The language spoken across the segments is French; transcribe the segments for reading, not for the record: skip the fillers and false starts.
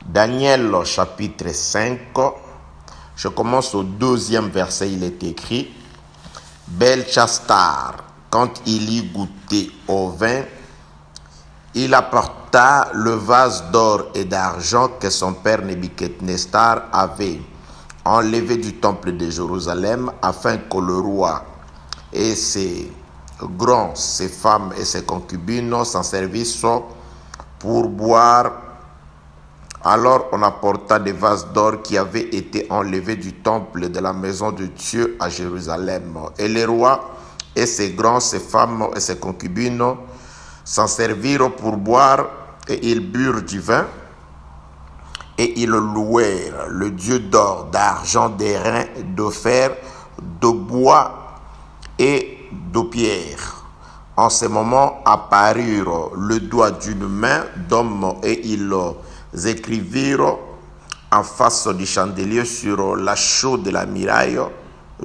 Daniel chapitre 5, je commence au 2e verset, il est écrit: Belchassar, quand il y goûtait au vin, il apporta le vase d'or et d'argent que son père Nebuchadnezzar avait enlevé du temple de Jérusalem, afin que le roi et ses grands, ses femmes et ses concubines s'en servissent pour boire. Alors on apporta des vases d'or qui avaient été enlevés du temple de la maison de Dieu à Jérusalem. Et le roi et ses grands, ses femmes et ses concubines s'en servirent pour boire, et ils burent du vin, et ils louèrent le Dieu d'or, d'argent, d'airain, de fer, de bois et de pierre. En ce moment apparurent le doigt d'une main d'homme, et ils écrivirent en face du chandelier sur la chaude de la muraille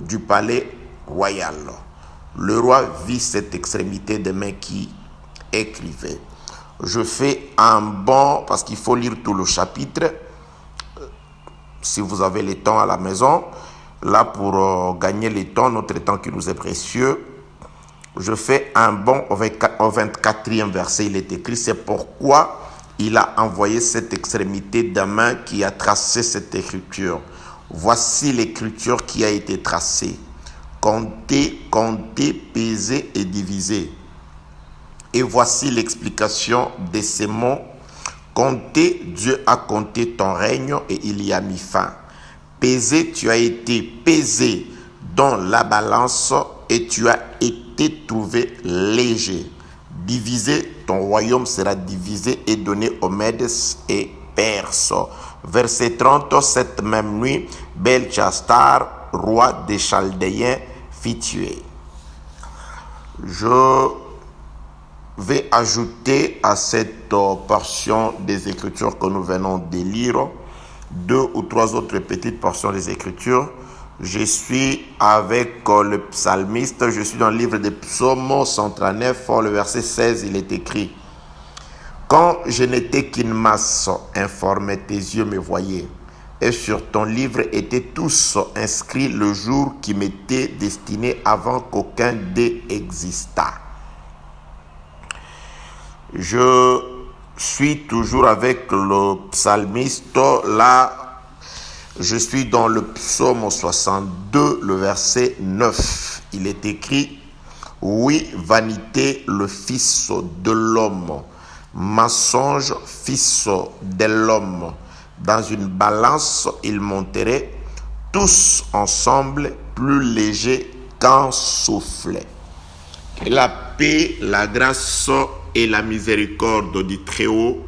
du palais royal. Le roi vit cette extrémité de main qui écrivait. Je fais un bond parce qu'il faut lire tout le chapitre si vous avez le temps à la maison. Là, pour gagner le temps, notre temps qui nous est précieux, je fais un bond au 24e verset. Il est écrit: c'est pourquoi il a envoyé cette extrémité de main qui a tracé cette écriture. Voici l'écriture qui a été tracée. Comptez, comptez, pesez et divisez. Et voici l'explication de ces mots. Comptez, Dieu a compté ton règne et il y a mis fin. Pesé, tu as été pesé dans la balance et tu as été trouvé léger. Divisé, ton royaume sera divisé et donné aux Mèdes et Perses. Verset 30, cette même nuit, Belchassar, roi des Chaldéens, fit tuer. Je vais ajouter à cette portion des Écritures que nous venons de lire 2 ou 3 autres petites portions des Écritures. Je suis avec le psalmiste, je suis dans le livre des psaumes 139, le verset 16, il est écrit: Quand je n'étais qu'une masse informée, tes yeux me voyaient, et sur ton livre étaient tous inscrits le jour qui m'était destiné avant qu'aucun d'eux existât. Je suis toujours avec le psalmiste. Là, je suis dans le psaume 62, le verset 9. Il est écrit: Oui, vanité, le fils de l'homme, mensonge, fils de l'homme. Dans une balance, ils monteraient tous ensemble plus légers qu'un souffle. Que la paix, la grâce et la miséricorde du Très-Haut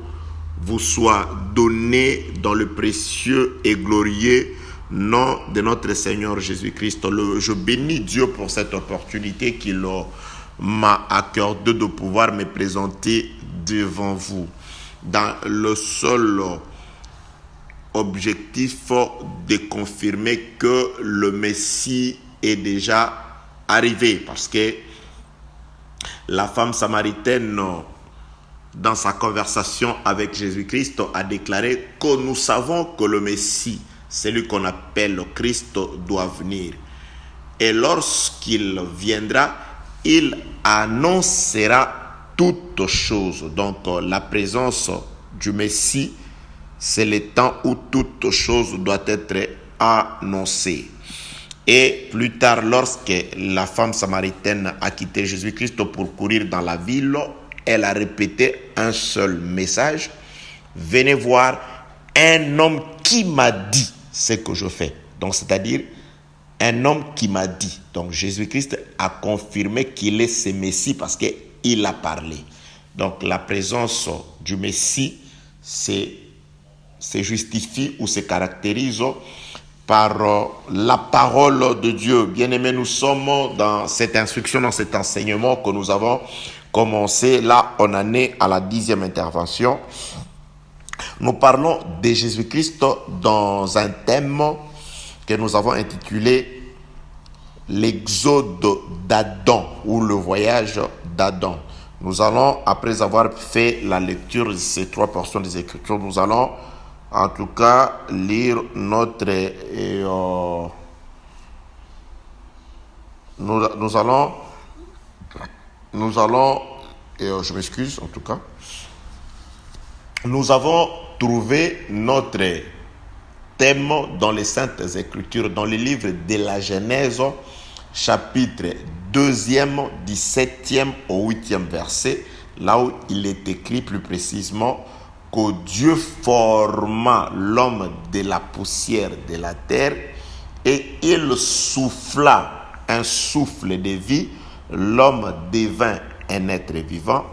vous soient données dans le précieux et glorieux nom de notre Seigneur Jésus-Christ. Je bénis Dieu pour cette opportunité qu'il m'a accordée de pouvoir me présenter devant vous dans le seul objectif de confirmer que le Messie est déjà arrivé, parce que la femme samaritaine, dans sa conversation avec Jésus-Christ, a déclaré que nous savons que le Messie, celui qu'on appelle le Christ, doit venir. Et lorsqu'il viendra, il annoncera toutes choses. Donc la présence du Messie, c'est le temps où toutes choses doivent être annoncées. Et plus tard, lorsque la femme samaritaine a quitté Jésus-Christ pour courir dans la ville, elle a répété un seul message: venez voir un homme qui m'a dit ce que je fais. Donc, c'est-à-dire un homme qui m'a dit. Donc, Jésus-Christ a confirmé qu'il est ce Messie parce qu'il a parlé. Donc, la présence du Messie se justifie ou se caractérise par la parole de Dieu. Bien-aimés, nous sommes dans cette instruction, dans cet enseignement que nous avons commencé. Là, on en est à la 10e intervention. Nous parlons de Jésus-Christ dans un thème que nous avons intitulé l'exode d'Adam, ou le voyage d'Adam. Nous allons, après avoir fait la lecture de ces 3 portions des Écritures, nous allons en tout cas lire notre... nous allons... je m'excuse en tout cas. Nous avons trouvé notre thème dans les Saintes Écritures, dans le livre de la Genèse, chapitre 2e, 17e au 8e verset, là où il est écrit plus précisément que Dieu forma l'homme de la poussière de la terre et il souffla un souffle de vie, l'homme devint un être vivant.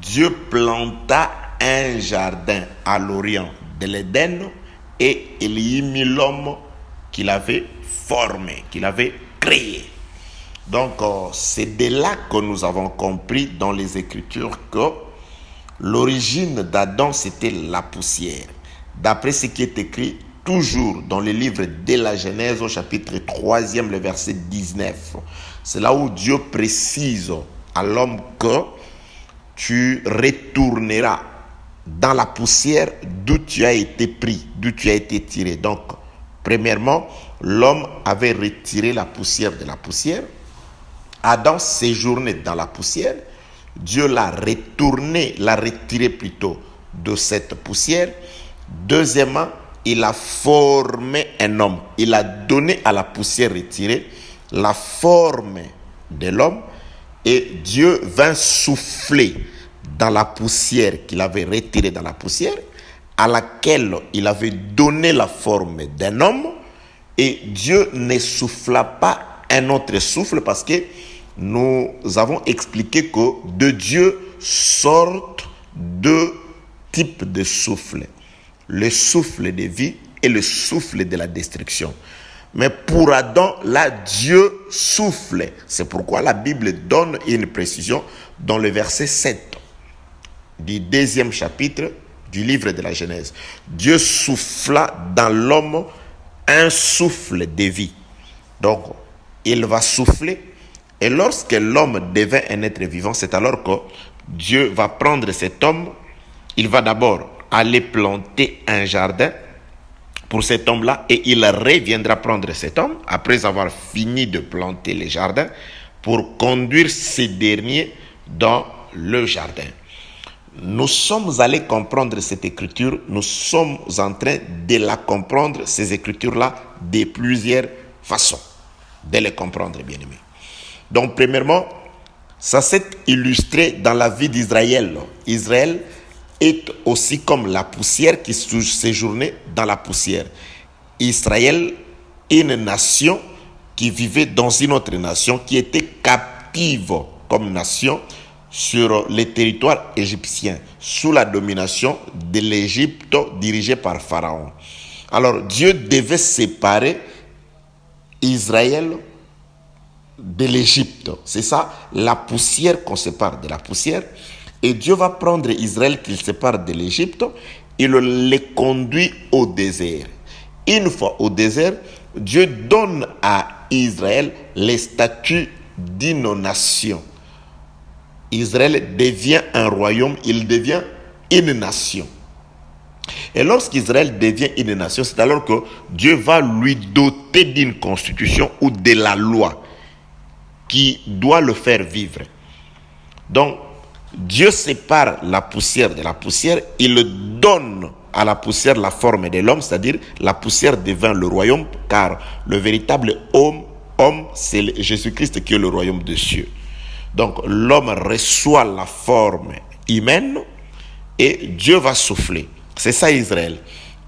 Dieu planta un jardin à l'orient de l'Éden et il y mit l'homme qu'il avait formé, qu'il avait créé. Donc, c'est de là que nous avons compris dans les Écritures que l'origine d'Adam, c'était la poussière. D'après ce qui est écrit toujours dans le livre de la Genèse, au chapitre 3e, le verset 19. C'est là où Dieu précise à l'homme que tu retourneras dans la poussière d'où tu as été pris, d'où tu as été tiré. Donc, premièrement, l'homme avait retiré la poussière de la poussière. Adam séjournait dans la poussière. Dieu l'a retiré plutôt de cette poussière. Deuxièmement, il a formé un homme. Il a donné à la poussière retirée la forme de l'homme. Et Dieu vint souffler dans la poussière qu'il avait retirée dans la poussière, à laquelle il avait donné la forme d'un homme. Et Dieu ne souffla pas un autre souffle parce que nous avons expliqué que de Dieu sortent deux types de souffles. Le souffle de vie et le souffle de la destruction. Mais pour Adam, là, Dieu souffle. C'est pourquoi la Bible donne une précision dans le verset 7 du 2e chapitre du livre de la Genèse. Dieu souffla dans l'homme un souffle de vie. Donc, il va souffler. Et lorsque l'homme devient un être vivant, c'est alors que Dieu va prendre cet homme. Il va d'abord aller planter un jardin pour cet homme-là et il reviendra prendre cet homme après avoir fini de planter le jardin pour conduire ces derniers dans le jardin. Nous sommes allés comprendre cette écriture, nous sommes en train de la comprendre, ces écritures-là, de plusieurs façons, de les comprendre, bien aimés. Donc, premièrement, ça s'est illustré dans la vie d'Israël. Israël est aussi comme la poussière qui séjournait dans la poussière. Israël est une nation qui vivait dans une autre nation, qui était captive comme nation sur les territoires égyptiens, sous la domination de l'Égypte dirigée par Pharaon. Alors Dieu devait séparer Israël de l'Égypte. C'est ça, la poussière qu'on sépare de la poussière. Et Dieu va prendre Israël qu'il sépare de l'Égypte, il les conduit au désert. Une fois au désert, Dieu donne à Israël les statuts d'une nation. Israël devient un royaume, il devient une nation. Et lorsqu'Israël devient une nation, c'est alors que Dieu va lui doter d'une constitution ou de la loi qui doit le faire vivre. Donc, Dieu sépare la poussière de la poussière, il donne à la poussière la forme de l'homme, c'est-à-dire la poussière devint le royaume, car le véritable homme, c'est Jésus-Christ qui est le royaume des cieux. Donc l'homme reçoit la forme humaine et Dieu va souffler. C'est ça Israël.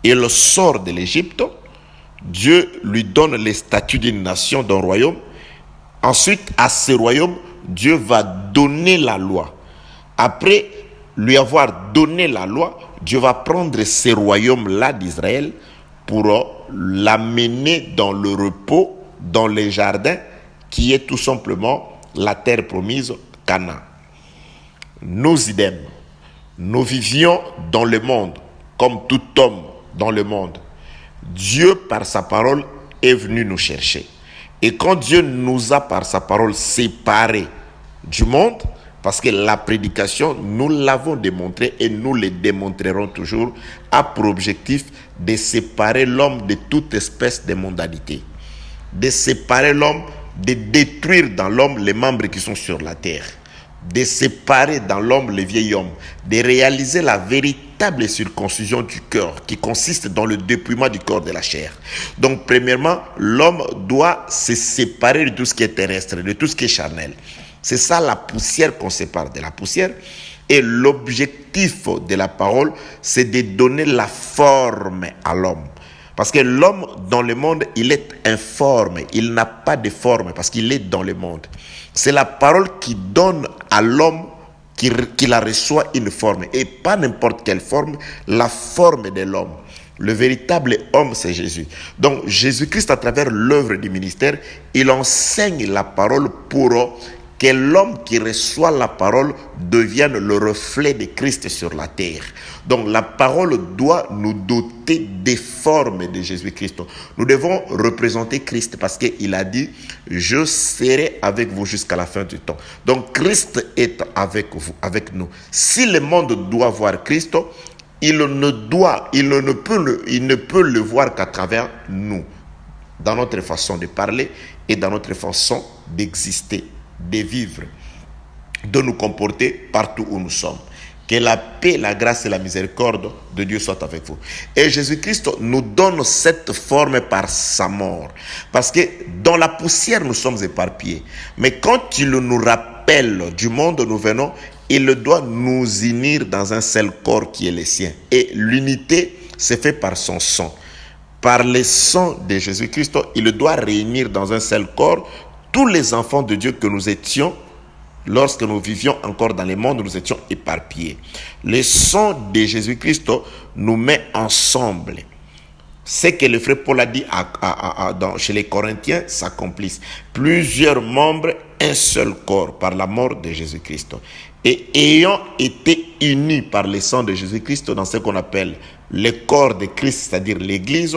Il sort de l'Égypte, Dieu lui donne les statuts d'une nation, d'un royaume. Ensuite, à ce royaume, Dieu va donner la loi. Après lui avoir donné la loi, Dieu va prendre ce royaume-là d'Israël pour l'amener dans le repos, dans les jardins, qui est tout simplement la terre promise, Canaan. Nous idem, nous vivions dans le monde, comme tout homme dans le monde. Dieu, par sa parole, est venu nous chercher. Et quand Dieu nous a, par sa parole, séparés du monde, Parce que la prédication, nous l'avons démontré et nous le démontrerons toujours, a pour objectif de séparer l'homme de toute espèce de mondanité. De séparer l'homme, de détruire dans l'homme les membres qui sont sur la terre. De séparer dans l'homme le vieil homme. De réaliser la véritable circoncision du cœur qui consiste dans le dépouillement du corps de la chair. Donc premièrement, l'homme doit se séparer de tout ce qui est terrestre, de tout ce qui est charnel. C'est ça la poussière qu'on sépare de la poussière. Et l'objectif de la parole, c'est de donner la forme à l'homme. Parce que l'homme dans le monde, il est informe. Il n'a pas de forme parce qu'il est dans le monde. C'est la parole qui donne à l'homme qui la reçoit une forme. Et pas n'importe quelle forme, la forme de l'homme. Le véritable homme, c'est Jésus. Donc Jésus-Christ, à travers l'œuvre du ministère, il enseigne la parole pour que l'homme qui reçoit la parole devienne le reflet de Christ sur la terre. Donc la parole doit nous doter des formes de Jésus-Christ. Nous devons représenter Christ parce qu'il a dit « Je serai avec vous jusqu'à la fin du temps ». Donc Christ est avec vous, avec nous. Si le monde doit voir Christ, il ne peut le voir qu'à travers nous, dans notre façon de parler et dans notre façon d'exister, de vivre, de nous comporter partout où nous sommes. Que la paix, la grâce et la miséricorde de Dieu soient avec vous. Et Jésus-Christ nous donne cette forme par sa mort. Parce que dans la poussière, nous sommes éparpillés. Mais quand il nous rappelle du monde où nous venons, il doit nous unir dans un seul corps qui est le sien. Et l'unité se fait par son sang. Par le sang de Jésus-Christ, il doit réunir dans un seul corps tous les enfants de Dieu que nous étions. Lorsque nous vivions encore dans le monde, nous étions éparpillés. Le sang de Jésus-Christ nous met ensemble. Ce que le frère Paul a dit chez les Corinthiens s'accomplisse. Plusieurs membres, un seul corps par la mort de Jésus-Christ. Et ayant été unis par le sang de Jésus-Christ dans ce qu'on appelle le corps de Christ, c'est-à-dire l'Église,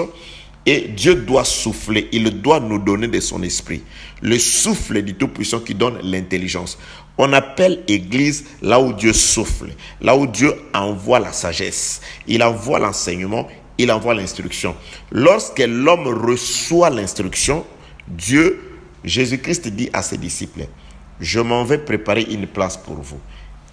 et Dieu doit souffler, il doit nous donner de son esprit. Le souffle du Tout-Puissant qui donne l'intelligence. On appelle Église là où Dieu souffle, là où Dieu envoie la sagesse, il envoie l'enseignement, il envoie l'instruction. Lorsque l'homme reçoit l'instruction, Jésus-Christ dit à ses disciples, « Je m'en vais préparer une place pour vous. »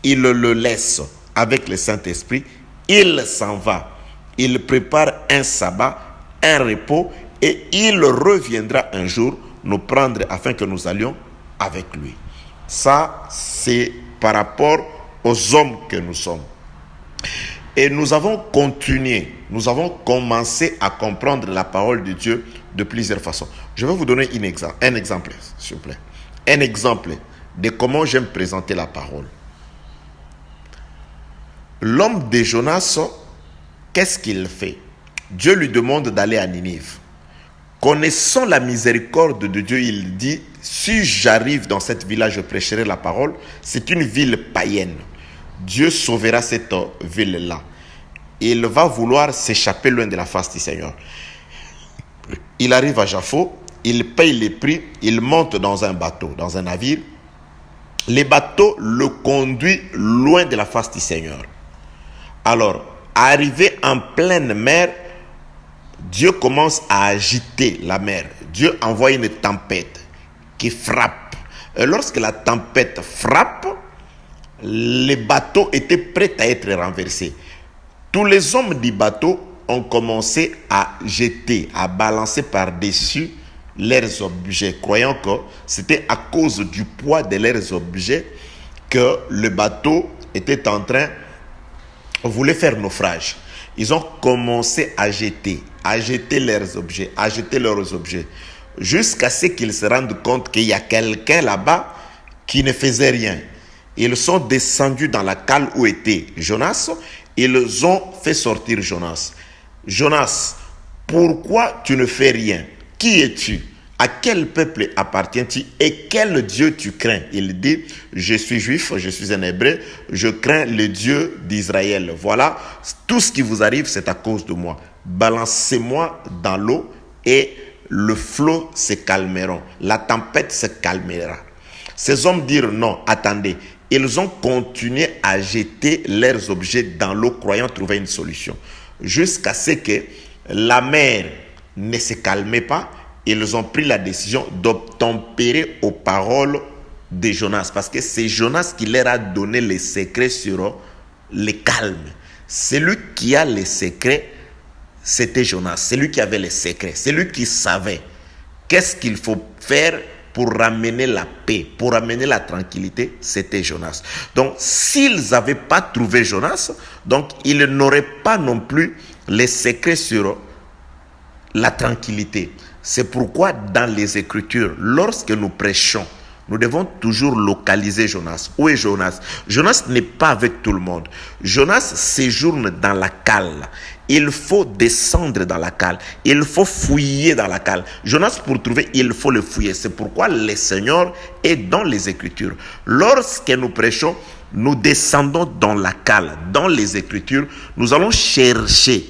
Il le laisse avec le Saint-Esprit, il s'en va, il prépare un sabbat, un repos, et il reviendra un jour nous prendre afin que nous allions avec lui. Ça, c'est par rapport aux hommes que nous sommes. Et nous avons continué, nous avons commencé à comprendre la parole de Dieu de plusieurs façons. Je vais vous donner un exemple, s'il vous plaît. Un exemple de comment j'aime présenter la parole. L'homme de Jonas, qu'est-ce qu'il fait? Dieu lui demande d'aller à Ninive. Connaissant la miséricorde de Dieu, il dit, si j'arrive dans cette ville-là, je prêcherai la parole. C'est une ville païenne. Dieu sauvera cette ville-là. Il va vouloir s'échapper loin de la face du Seigneur. Il arrive à Jaffo, il paye les prix, il monte dans un bateau, dans un navire. Le bateau le conduit loin de la face du Seigneur. Alors, arrivé en pleine mer, Dieu commence à agiter la mer. Dieu envoie une tempête qui frappe. Et lorsque la tempête frappe, le bateau était prêt à être renversé. Tous les hommes du bateau ont commencé à jeter, à balancer par-dessus leurs objets, croyant que c'était à cause du poids de leurs objets que le bateau était en train, voulait faire naufrage. Ils ont commencé à jeter leurs objets, jusqu'à ce qu'ils se rendent compte qu'il y a quelqu'un là-bas qui ne faisait rien. Ils sont descendus dans la cale où était Jonas. Ils ont fait sortir Jonas. Jonas, pourquoi tu ne fais rien? Qui es-tu? À quel peuple appartiens-tu et quel Dieu tu crains? Il dit, je suis juif, je suis un hébreu, je crains le Dieu d'Israël. Voilà, tout ce qui vous arrive, c'est à cause de moi. Balancez-moi dans l'eau et le flot se calmera. La tempête se calmera. Ces hommes dirent, non, attendez, ils ont continué à jeter leurs objets dans l'eau, croyant trouver une solution. Jusqu'à ce que la mer ne se calmait pas, ils ont pris la décision d'obtempérer aux paroles de Jonas, parce que c'est Jonas qui leur a donné les secrets sur le calme. Celui qui a les secrets, c'était Jonas. C'est lui qui avait les secrets. C'est lui qui savait qu'est-ce qu'il faut faire pour ramener la paix, pour ramener la tranquillité. C'était Jonas. Donc, s'ils n'avaient pas trouvé Jonas, donc ils n'auraient pas non plus les secrets sur la tranquillité. C'est pourquoi dans les Écritures, lorsque nous prêchons, nous devons toujours localiser Jonas. Où est Jonas? Jonas n'est pas avec tout le monde. Jonas séjourne dans la cale. Il faut descendre dans la cale. Il faut fouiller dans la cale. Jonas, pour trouver, il faut le fouiller. C'est pourquoi le Seigneur est dans les Écritures. Lorsque nous prêchons, nous descendons dans la cale, dans les Écritures. Nous allons chercher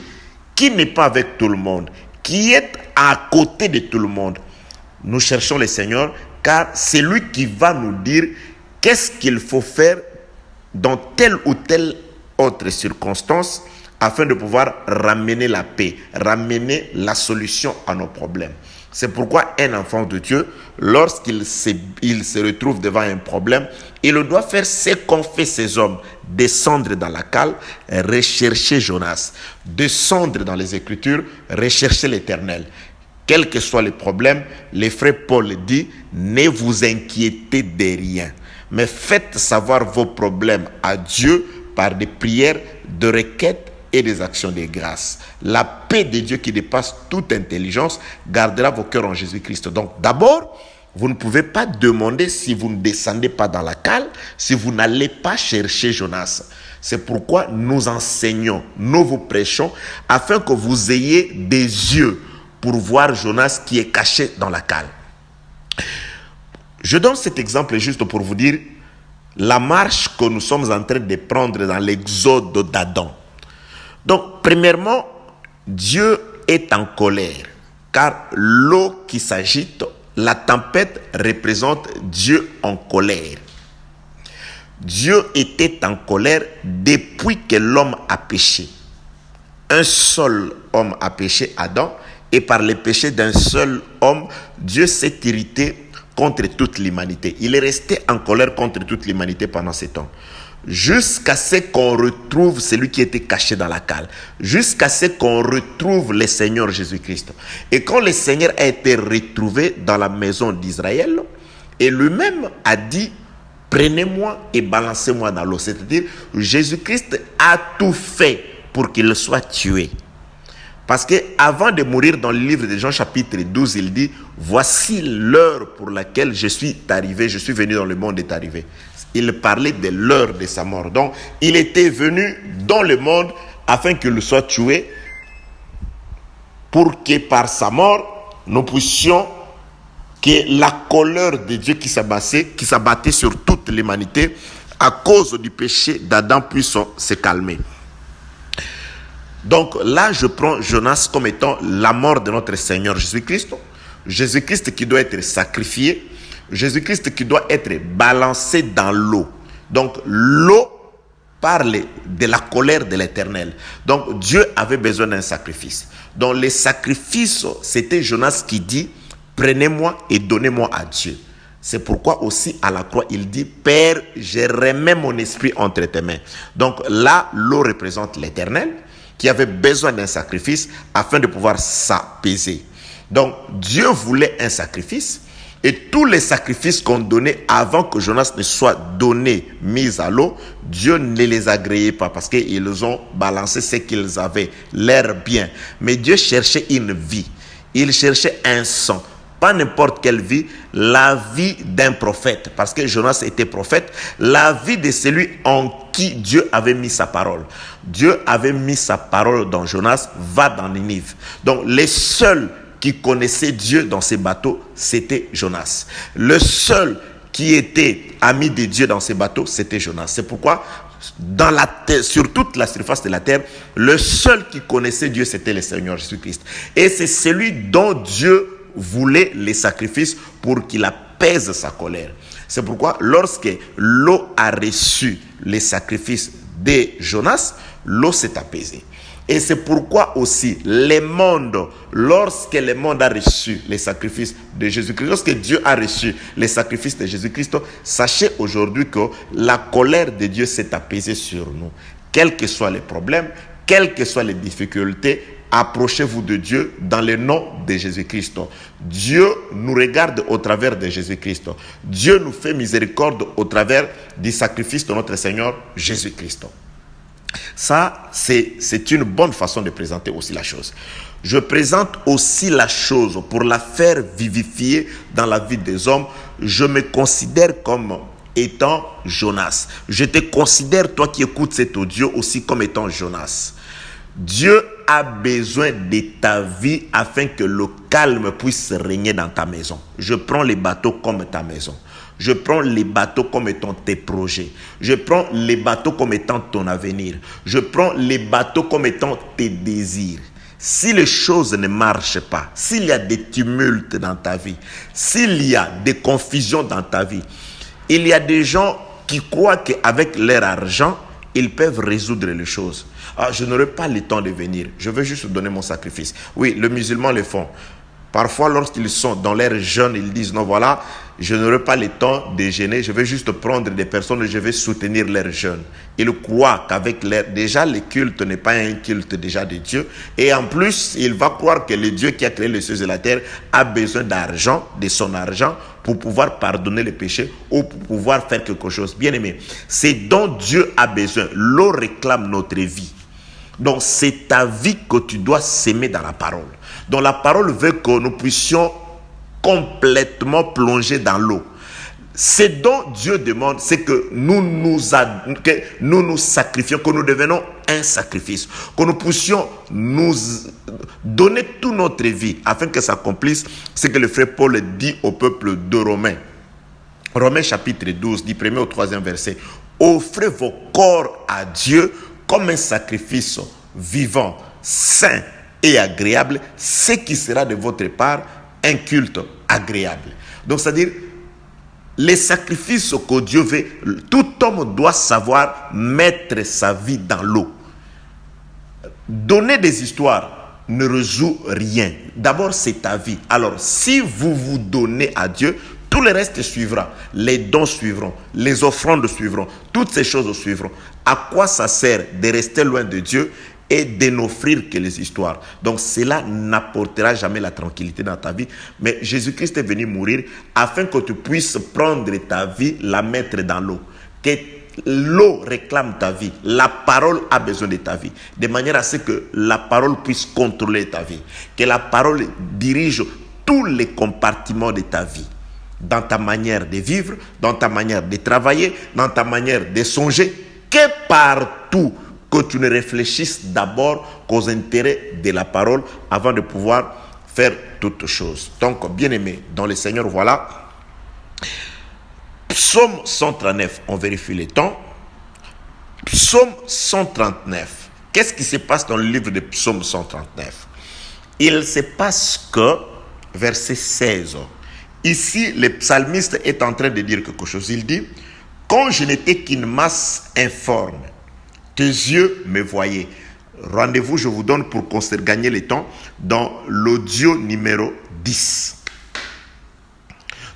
qui n'est pas avec tout le monde, qui est à côté de tout le monde. Nous cherchons le Seigneur, car c'est lui qui va nous dire qu'est-ce qu'il faut faire dans telle ou telle autre circonstance afin de pouvoir ramener la paix, ramener la solution à nos problèmes. C'est pourquoi un enfant de Dieu, lorsqu'il se retrouve devant un problème, il doit faire ce qu'ont fait ces hommes, descendre dans la cale, rechercher Jonas, descendre dans les Écritures, rechercher l'Éternel. Quel que soit le problème, le frère Paul dit, ne vous inquiétez de rien, mais faites savoir vos problèmes à Dieu par des prières, de requêtes et des actions de grâce. La paix de Dieu qui dépasse toute intelligence gardera vos cœurs en Jésus-Christ. Donc d'abord, vous ne pouvez pas demander si vous ne descendez pas dans la cale, si vous n'allez pas chercher Jonas. C'est pourquoi nous enseignons, nous vous prêchons, afin que vous ayez des yeux pour voir Jonas qui est caché dans la cale. Je donne cet exemple juste pour vous dire la marche que nous sommes en train de prendre dans l'exode d'Adam. Donc, premièrement, Dieu est en colère, car l'eau qui s'agite, la tempête représente Dieu en colère. Dieu était en colère depuis que l'homme a péché. Un seul homme a péché, Adam, et par le péché d'un seul homme, Dieu s'est irrité contre toute l'humanité. Il est resté en colère contre toute l'humanité pendant ce temps. Jusqu'à ce qu'on retrouve celui qui était caché dans la cale. Jusqu'à ce qu'on retrouve le Seigneur Jésus-Christ. Et quand le Seigneur a été retrouvé dans la maison d'Israël, et lui-même a dit, prenez-moi et balancez-moi dans l'eau. C'est-à-dire, Jésus-Christ a tout fait pour qu'il soit tué. Parce qu'avant de mourir, dans le livre de Jean chapitre 12, il dit, voici l'heure pour laquelle je suis arrivé, je suis venu dans le monde est arrivé. Il parlait de l'heure de sa mort. Donc, il était venu dans le monde afin qu'il soit tué pour que par sa mort, nous puissions que la colère de Dieu qui s'abattait sur toute l'humanité à cause du péché d'Adam puisse se calmer. Donc là, je prends Jonas comme étant la mort de notre Seigneur Jésus-Christ. Jésus-Christ qui doit être sacrifié. Jésus-Christ qui doit être balancé dans l'eau. Donc l'eau parle de la colère de l'Éternel. Donc Dieu avait besoin d'un sacrifice. Donc les sacrifices, c'était Jonas qui dit, prenez-moi et donnez-moi à Dieu. C'est pourquoi aussi à la croix, il dit, Père, je remets mon esprit entre tes mains. Donc là, l'eau représente l'Éternel, qui avait besoin d'un sacrifice afin de pouvoir s'apaiser. Donc, Dieu voulait un sacrifice et tous les sacrifices qu'on donnait avant que Jonas ne soit donné, mis à l'eau, Dieu ne les agréait pas parce qu'ils ont balancé ce qu'ils avaient, l'air bien. Mais Dieu cherchait une vie, il cherchait un sang. Pas n'importe quelle vie, la vie d'un prophète. Parce que Jonas était prophète, la vie de celui en qui Dieu avait mis sa parole. Dieu avait mis sa parole dans Jonas, va dans Ninive. Donc les seuls qui connaissaient Dieu dans ces bateaux, c'était Jonas. Le seul qui était ami de Dieu dans ces bateaux, c'était Jonas. C'est pourquoi dans la terre, sur toute la surface de la terre, le seul qui connaissait Dieu, c'était le Seigneur Jésus-Christ. Et c'est celui dont Dieu voulait les sacrifices pour qu'il apaise sa colère. C'est pourquoi lorsque l'eau a reçu les sacrifices de Jonas, l'eau s'est apaisée. Et c'est pourquoi aussi le monde, lorsque le monde a reçu les sacrifices de Jésus-Christ, lorsque Dieu a reçu les sacrifices de Jésus-Christ, sachez aujourd'hui que la colère de Dieu s'est apaisée sur nous. Quels que soient les problèmes, quelles que soient les difficultés, approchez-vous de Dieu dans le nom de Jésus-Christ. Dieu nous regarde au travers de Jésus-Christ. Dieu nous fait miséricorde au travers du sacrifice de notre Seigneur Jésus-Christ. Ça, c'est une bonne façon de présenter aussi la chose. Je présente aussi la chose pour la faire vivifier dans la vie des hommes. Je me considère comme étant Jonas. Je te considère, toi qui écoutes cet audio, aussi comme étant Jonas. Dieu a besoin de ta vie afin que le calme puisse régner dans ta maison. Je prends les bateaux comme ta maison. Je prends les bateaux comme étant tes projets. Je prends les bateaux comme étant ton avenir. Je prends les bateaux comme étant tes désirs. Si les choses ne marchent pas, s'il y a des tumultes dans ta vie, s'il y a des confusions dans ta vie, il y a des gens qui croient qu'avec leur argent, ils peuvent résoudre les choses. Ah, je n'aurai pas le temps de venir. Je veux juste donner mon sacrifice. Oui, les musulmans le font. Parfois, lorsqu'ils sont dans leur jeûne, ils disent, non, voilà, je n'aurai pas le temps de jeûner, je vais juste prendre des personnes et je vais soutenir leur jeûne. Ils croient qu'avec leur... Déjà, le culte n'est pas un culte déjà de Dieu. Et en plus, il va croire que le Dieu qui a créé les cieux et la terre a besoin d'argent, de son argent, pour pouvoir pardonner les péchés ou pour pouvoir faire quelque chose. Bien aimé, c'est dont Dieu a besoin. L'eau réclame notre vie. Donc, c'est ta vie que tu dois s'aimer dans la parole. Donc, la parole veut que nous puissions complètement plonger dans l'eau. Ce dont Dieu demande, c'est que nous nous sacrifions, que nous devenons un sacrifice, que nous puissions nous donner toute notre vie afin que s'accomplisse ce que le frère Paul dit au peuple de Romains. Romains chapitre 12, du 1er au 3e verset. Offrez vos corps à Dieu comme un sacrifice vivant, saint et agréable, ce qui sera de votre part un culte agréable. Donc, c'est-à-dire, les sacrifices que Dieu veut, tout homme doit savoir mettre sa vie dans l'eau. Donner des histoires ne résout rien. D'abord, c'est ta vie. Alors, si vous vous donnez à Dieu, tout le reste suivra. Les dons suivront, les offrandes suivront, toutes ces choses suivront. À quoi ça sert de rester loin de Dieu et de n'offrir que les histoires? Donc cela n'apportera jamais la tranquillité dans ta vie. Mais Jésus-Christ est venu mourir afin que tu puisses prendre ta vie, la mettre dans l'eau. Que l'eau réclame ta vie. La parole a besoin de ta vie. De manière à ce que la parole puisse contrôler ta vie. Que la parole dirige tous les compartiments de ta vie. Dans ta manière de vivre, dans ta manière de travailler, dans ta manière de songer. Que partout que tu ne réfléchisses d'abord qu'aux intérêts de la parole avant de pouvoir faire toutes choses. Donc, bien aimé, dans le Seigneur, voilà. Psaume 139, on vérifie les temps. Psaume 139. Qu'est-ce qui se passe dans le livre de Psaume 139? Il se passe que, verset 16, ici, le psalmiste est en train de dire quelque chose. Il dit, quand je n'étais qu'une masse informe, tes yeux me voyaient. Rendez-vous, je vous donne pour gagner le temps, dans l'audio numéro 10.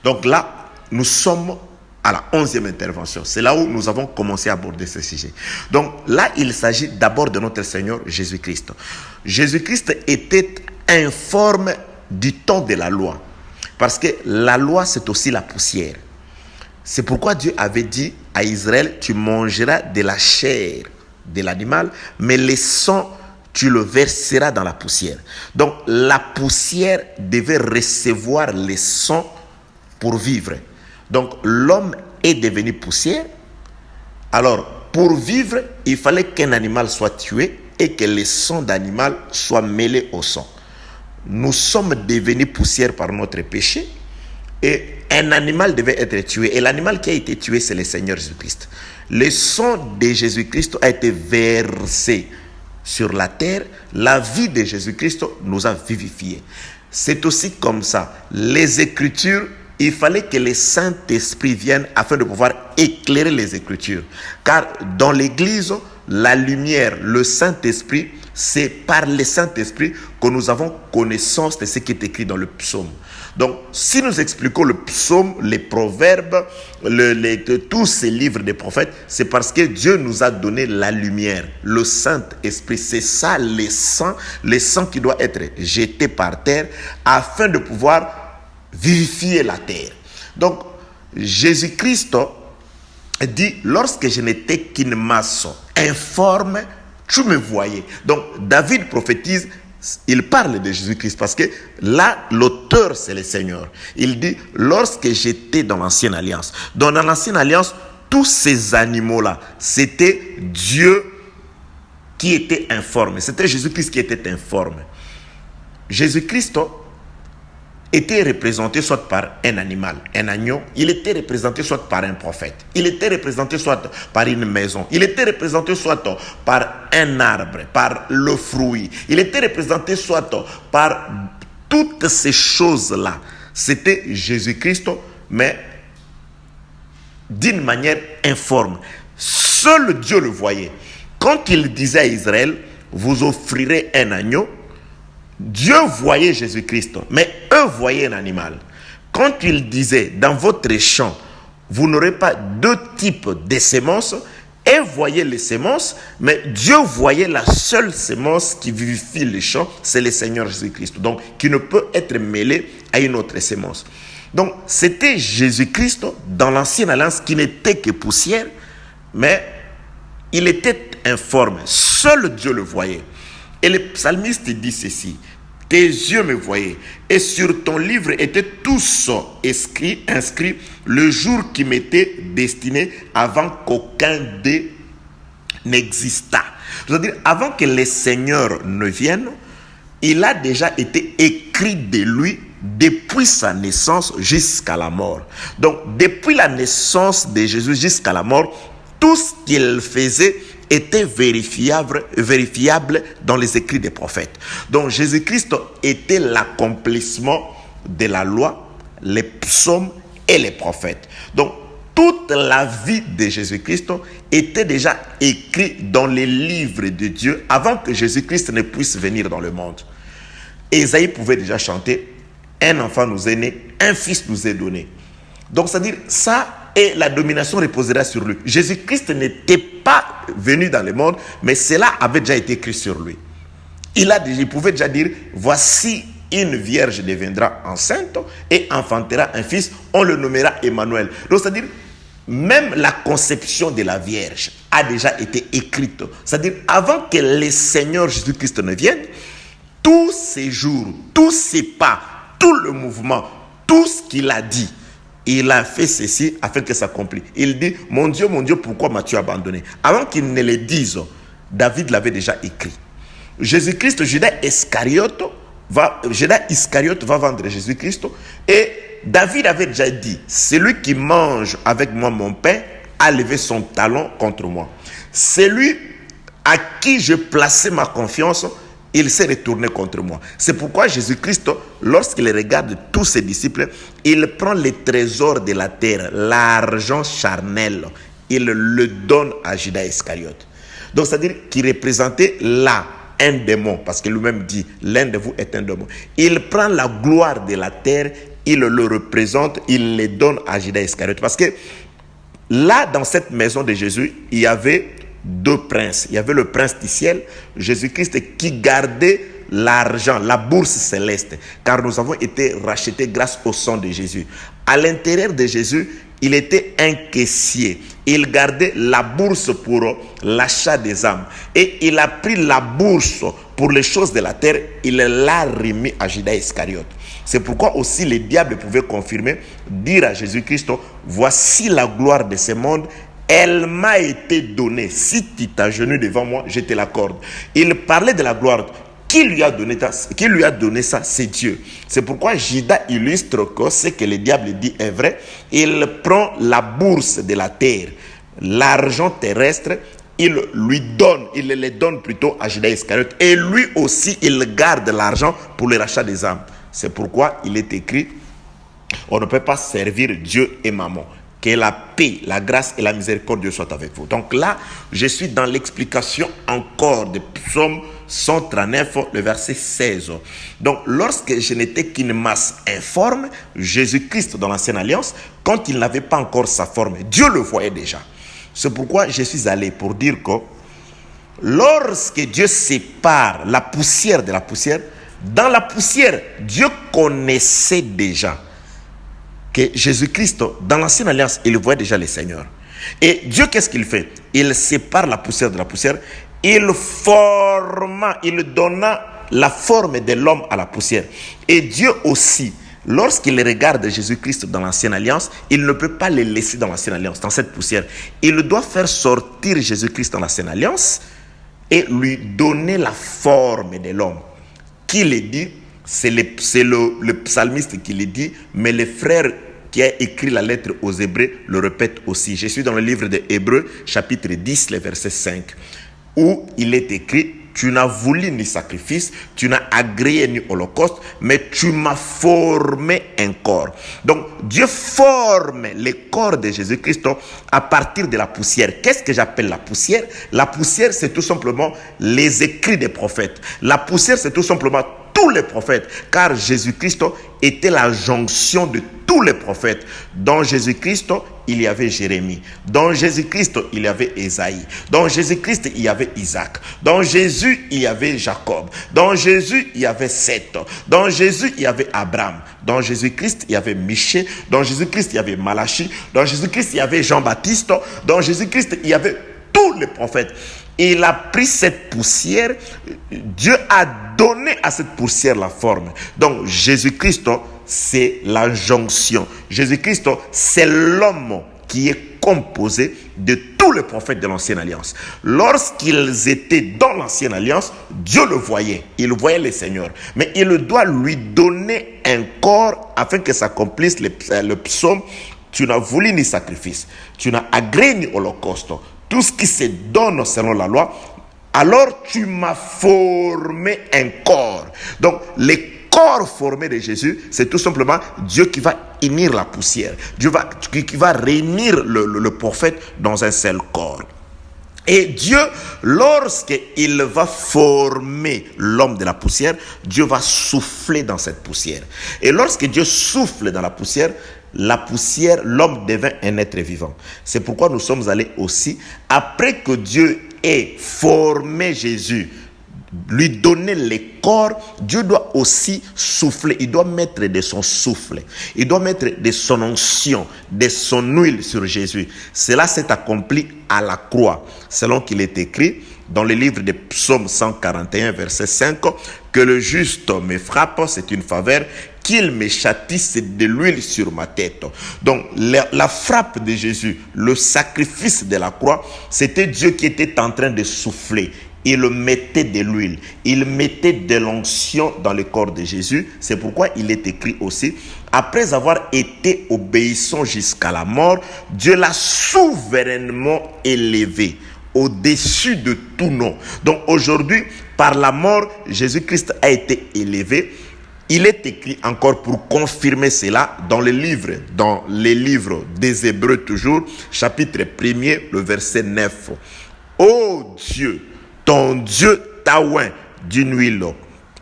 Donc là, nous sommes à la 11e intervention. C'est là où nous avons commencé à aborder ce sujet. Donc là, il s'agit d'abord de notre Seigneur Jésus-Christ. Jésus-Christ était informe du temps de la loi. Parce que la loi, c'est aussi la poussière. C'est pourquoi Dieu avait dit à Israël, tu mangeras de la chair de l'animal, mais le sang, tu le verseras dans la poussière. Donc, la poussière devait recevoir le sang pour vivre. Donc, l'homme est devenu poussière. Alors, pour vivre, il fallait qu'un animal soit tué et que le sang d'animal soit mêlé au sang. Nous sommes devenus poussière par notre péché et un animal devait être tué. Et l'animal qui a été tué, c'est le Seigneur Jésus-Christ. Le sang de Jésus-Christ a été versé sur la terre. La vie de Jésus-Christ nous a vivifiés. C'est aussi comme ça. Les Écritures il fallait que le Saint-Esprit vienne afin de pouvoir éclairer les Écritures. Car dans l'Église, la lumière, le Saint-Esprit, c'est par le Saint-Esprit que nous avons connaissance de ce qui est écrit dans le psaume. Donc, si nous expliquons le psaume, les proverbes, tous ces livres des prophètes, c'est parce que Dieu nous a donné la lumière, le Saint-Esprit. C'est ça le sang qui doit être jeté par terre afin de pouvoir vivifier la terre. Donc, Jésus-Christ dit, lorsque je n'étais qu'une masse informe, tu me voyais. Donc, David prophétise, il parle de Jésus-Christ parce que là, l'auteur, c'est le Seigneur. Il dit, lorsque j'étais dans l'Ancienne Alliance. Donc, dans l'Ancienne Alliance, tous ces animaux-là, c'était Dieu qui était informe. C'était Jésus-Christ qui était informe. Jésus-Christ était représenté soit par un animal, un agneau. Il était représenté soit par un prophète. Il était représenté soit par une maison. Il était représenté soit par un arbre, par le fruit. Il était représenté soit par toutes ces choses-là. C'était Jésus-Christ, mais d'une manière informe. Seul Dieu le voyait. Quand il disait à Israël, vous offrirez un agneau, Dieu voyait Jésus-Christ, mais eux voyaient un animal. Quand il disait, dans votre champ, vous n'aurez pas deux types de semences, et voyez les semences, mais Dieu voyait la seule semence qui vivifie les champs, c'est le Seigneur Jésus-Christ, donc qui ne peut être mêlé à une autre semence. Donc c'était Jésus-Christ dans l'Ancienne Alliance qui n'était que poussière, mais il était informe, seul Dieu le voyait. Et le psalmiste dit ceci, tes yeux me voyaient, et sur ton livre étaient tous inscrits le jour qui m'était destiné avant qu'aucun d'eux n'existât. C'est-à-dire, avant que le Seigneur ne vienne, il a déjà été écrit de lui depuis sa naissance jusqu'à la mort. Donc, depuis la naissance de Jésus jusqu'à la mort, tout ce qu'il faisait était vérifiable dans les écrits des prophètes. Donc Jésus-Christ était l'accomplissement de la loi, les psaumes et les prophètes. Donc toute la vie de Jésus-Christ était déjà écrite dans les livres de Dieu avant que Jésus-Christ ne puisse venir dans le monde. Ésaïe pouvait déjà chanter, un enfant nous est né, un fils nous est donné. Donc c'est-à-dire ça, et la domination reposera sur lui. Jésus-Christ n'était pas venu dans le monde, mais cela avait déjà été écrit sur lui. Il pouvait déjà dire, voici une vierge deviendra enceinte et enfantera un fils, on le nommera Emmanuel. Donc c'est-à-dire, même la conception de la vierge a déjà été écrite. C'est-à-dire, avant que le Seigneur Jésus-Christ ne vienne, tous ces jours, tous ces pas, tout le mouvement, tout ce qu'il a dit, il a fait ceci afin que ça s'accomplisse. Il dit, mon Dieu, pourquoi m'as-tu abandonné? Avant qu'il ne le dise, David l'avait déjà écrit. Jésus-Christ, Judas Iscariote va vendre Jésus-Christ. Et David avait déjà dit, celui qui mange avec moi mon pain a levé son talon contre moi. Celui à qui je plaçais ma confiance, il s'est retourné contre moi. C'est pourquoi Jésus-Christ, lorsqu'il regarde tous ses disciples, il prend les trésors de la terre, l'argent charnel, il le donne à Judas Iscariote. Donc, c'est-à-dire qu'il représentait là un démon, parce que lui-même dit, l'un de vous est un démon. Il prend la gloire de la terre, il le représente, il le donne à Judas Iscariote. Parce que là, dans cette maison de Jésus, il y avait deux princes. Il y avait le prince du ciel, Jésus-Christ, qui gardait l'argent, la bourse céleste, car nous avons été rachetés grâce au sang de Jésus. À l'intérieur de Jésus, il était un caissier. Il gardait la bourse pour l'achat des âmes. Et il a pris la bourse pour les choses de la terre, il l'a remis à Judas Iscariote. C'est pourquoi aussi les diables pouvaient confirmer, dire à Jésus-Christ, voici la gloire de ce monde, elle m'a été donnée. Si tu t'agenouilles devant moi, je te l'accorde. Il parlait de la gloire. Qui lui a donné ça? C'est Dieu. C'est pourquoi Judas illustre que ce que le diable dit est vrai. Il prend la bourse de la terre, l'argent terrestre, il le donne plutôt à Judas Iscariote. Et lui aussi, il garde l'argent pour le rachat des âmes. C'est pourquoi il est écrit, On ne peut pas servir Dieu et maman. Que la paix, la grâce et la miséricorde de Dieu soient avec vous. Donc là, je suis dans l'explication encore de Psaume 139, le verset 16. Donc, lorsque je n'étais qu'une masse informe, Jésus-Christ dans l'Ancienne Alliance, quand il n'avait pas encore sa forme, Dieu le voyait déjà. C'est pourquoi je suis allé pour dire que lorsque Dieu sépare la poussière de la poussière, dans la poussière, Dieu connaissait déjà que Jésus-Christ, dans l'Ancienne Alliance, il voyait déjà le Seigneur. Et Dieu, qu'est-ce qu'il fait? Il sépare la poussière de la poussière. Il donna la forme de l'homme à la poussière. Et Dieu aussi, lorsqu'il regarde Jésus-Christ dans l'Ancienne Alliance, il ne peut pas le laisser dans l'Ancienne Alliance, dans cette poussière. Il doit faire sortir Jésus-Christ dans l'Ancienne Alliance et lui donner la forme de l'homme. Qui le dit? C'est le psalmiste qui le dit, mais le frère qui a écrit la lettre aux Hébreux le répète aussi. Je suis dans le livre des Hébreux, chapitre 10, le verset 5, où il est écrit: tu n'as voulu ni sacrifice, tu n'as agréé ni holocauste, mais tu m'as formé un corps. Donc, Dieu forme le corps de Jésus-Christ à partir de la poussière. Qu'est-ce que j'appelle la poussière? La poussière, c'est tout simplement les écrits des prophètes. La poussière, c'est tout simplement tous les prophètes, car Jésus-Christ était la jonction de tous les prophètes. Dans Jésus-Christ, il y avait Jérémie. Dans Jésus-Christ, il y avait Ésaïe. Dans Jésus-Christ, il y avait Isaac. Dans Jésus, il y avait Jacob. Dans Jésus, il y avait Seth. Dans Jésus, il y avait Abraham. Dans Jésus-Christ, il y avait Michée. Dans Jésus-Christ, il y avait Malachie. Dans Jésus-Christ, il y avait Jean-Baptiste. Dans Jésus-Christ, il y avait tous les prophètes. Il a pris cette poussière, Dieu a donné à cette poussière la forme. Donc Jésus-Christ, c'est la jonction. Jésus-Christ, c'est l'homme qui est composé de tous les prophètes de l'Ancienne Alliance. Lorsqu'ils étaient dans l'Ancienne Alliance, Dieu le voyait. Il voyait le Seigneur. Mais il doit lui donner un corps afin que s'accomplisse le psaume: tu n'as voulu ni sacrifice, tu n'as agréé ni holocauste. Tout ce qui se donne selon la loi, alors tu m'as formé un corps. Donc, le corps formé de Jésus, c'est tout simplement Dieu qui va unir la poussière. Dieu qui va réunir le prophète dans un seul corps. Et Dieu, lorsqu'il va former l'homme de la poussière, Dieu va souffler dans cette poussière. Et lorsque Dieu souffle dans la poussière, l'homme devint un être vivant. C'est pourquoi nous sommes allés aussi, après que Dieu ait formé Jésus, lui donner le corps, Dieu doit aussi souffler. Il doit mettre de son souffle. Il doit mettre de son onction, de son huile sur Jésus. Cela s'est accompli à la croix, selon qu'il est écrit dans le livre de Psaume 141, verset 5, que le juste me frappe, c'est une faveur, qu'il me châtie, c'est de l'huile sur ma tête. Donc, la frappe de Jésus, le sacrifice de la croix, c'était Dieu qui était en train de souffler. Il mettait de l'huile, il mettait de l'onction dans le corps de Jésus. C'est pourquoi il est écrit aussi: après avoir été obéissant jusqu'à la mort, Dieu l'a souverainement élevé au-dessus de tout nom. Donc aujourd'hui, par la mort, Jésus-Christ a été élevé. Il est écrit encore pour confirmer cela dans les livres des Hébreux toujours, chapitre 1er, le verset 9. Ô Dieu, ton Dieu t'a oint d'une huile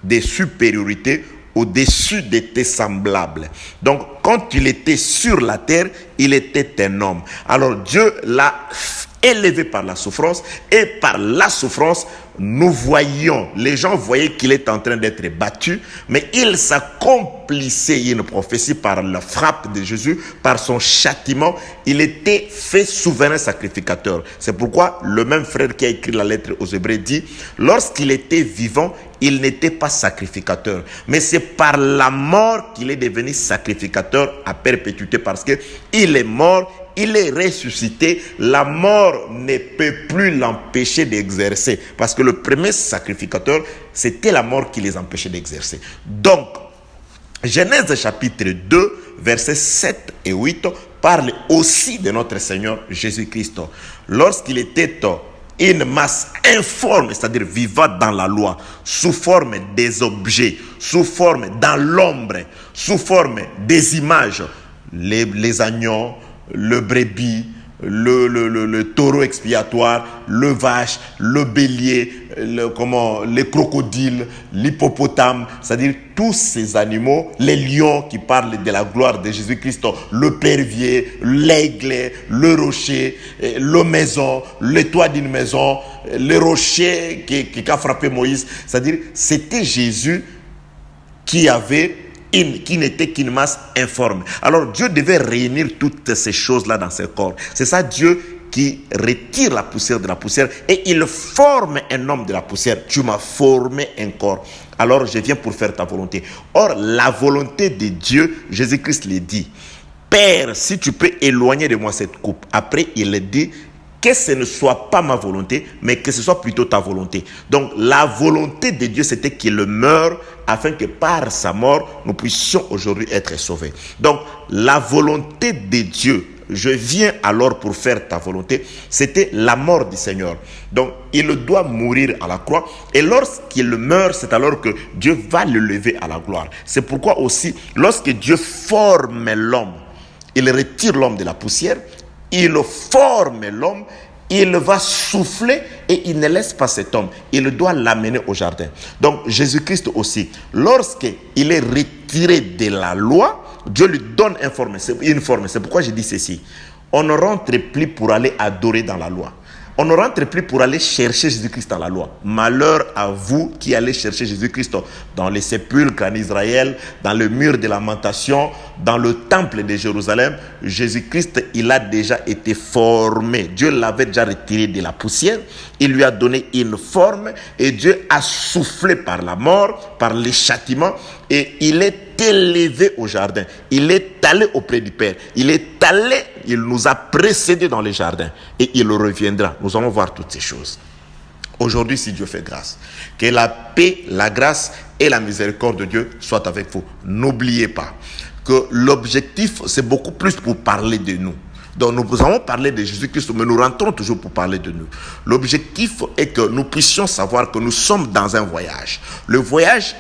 de supériorité au-dessus de tes semblables. Donc, quand il était sur la terre, il était un homme. Alors, Dieu l'a élevé par la souffrance, et par la souffrance, nous voyons, les gens voyaient qu'il est en train d'être battu, mais il s'accomplissait une prophétie par la frappe de Jésus, par son châtiment. Il était fait souverain sacrificateur. C'est pourquoi le même frère qui a écrit la lettre aux Hébreux dit: lorsqu'il était vivant, il n'était pas sacrificateur, mais c'est par la mort qu'il est devenu sacrificateur à perpétuité, parce que il est mort, il est ressuscité. La mort ne peut plus l'empêcher d'exercer, parce que le premier sacrificateur, c'était la mort qui les empêchait d'exercer. Donc, Genèse chapitre 2, versets 7 et 8 parle aussi de notre Seigneur Jésus-Christ. Lorsqu'il était une masse informe, c'est-à-dire vivant dans la loi, sous forme des objets, sous forme dans l'ombre, sous forme des images, les agneaux, le brebis, le taureau expiatoire, le vache, le bélier, les crocodiles, l'hippopotame, c'est-à-dire tous ces animaux, les lions qui parlent de la gloire de Jésus-Christ, le pervier, l'aigle, le rocher, le maison, le toit d'une maison, le rocher qui a frappé Moïse, c'est-à-dire c'était Jésus qui n'était qu'une masse informe. Alors Dieu devait réunir toutes ces choses-là dans ses corps. C'est ça Dieu qui retire la poussière de la poussière et il forme un homme de la poussière. Tu m'as formé un corps. Alors je viens pour faire ta volonté. Or, la volonté de Dieu, Jésus-Christ le dit. Père, si tu peux éloigner de moi cette coupe. Après, il dit que ce ne soit pas ma volonté, mais que ce soit plutôt ta volonté. Donc, la volonté de Dieu, c'était qu'il meure afin que par sa mort, nous puissions aujourd'hui être sauvés. Donc, la volonté de Dieu, je viens alors pour faire ta volonté, c'était la mort du Seigneur. Donc, il doit mourir à la croix. Et lorsqu'il meurt, c'est alors que Dieu va le lever à la gloire. C'est pourquoi aussi, lorsque Dieu forme l'homme, il retire l'homme de la poussière, il forme l'homme, il va souffler et il ne laisse pas cet homme. Il doit l'amener au jardin. Donc Jésus-Christ aussi, lorsqu'il est retiré de la loi, Dieu lui donne une forme. C'est pourquoi je dis ceci. On ne rentre plus pour aller adorer dans la loi. On ne rentre plus pour aller chercher Jésus-Christ dans la loi. Malheur à vous qui allez chercher Jésus-Christ dans les sépulcres en Israël, dans le mur de lamentation, dans le temple de Jérusalem. Jésus-Christ, il a déjà été formé. Dieu l'avait déjà retiré de la poussière. Il lui a donné une forme et Dieu a soufflé par la mort, par les châtiments et il est élevé au jardin. Il est allé auprès du Père. Il nous a précédés dans les jardins et il reviendra. Nous allons voir toutes ces choses. Aujourd'hui, si Dieu fait grâce, que la paix, la grâce et la miséricorde de Dieu soient avec vous. N'oubliez pas que l'objectif, c'est beaucoup plus pour parler de nous. Donc nous avons parlé de Jésus-Christ, mais nous rentrons toujours pour parler de nous. L'objectif est que nous puissions savoir que nous sommes dans un voyage. Le voyage,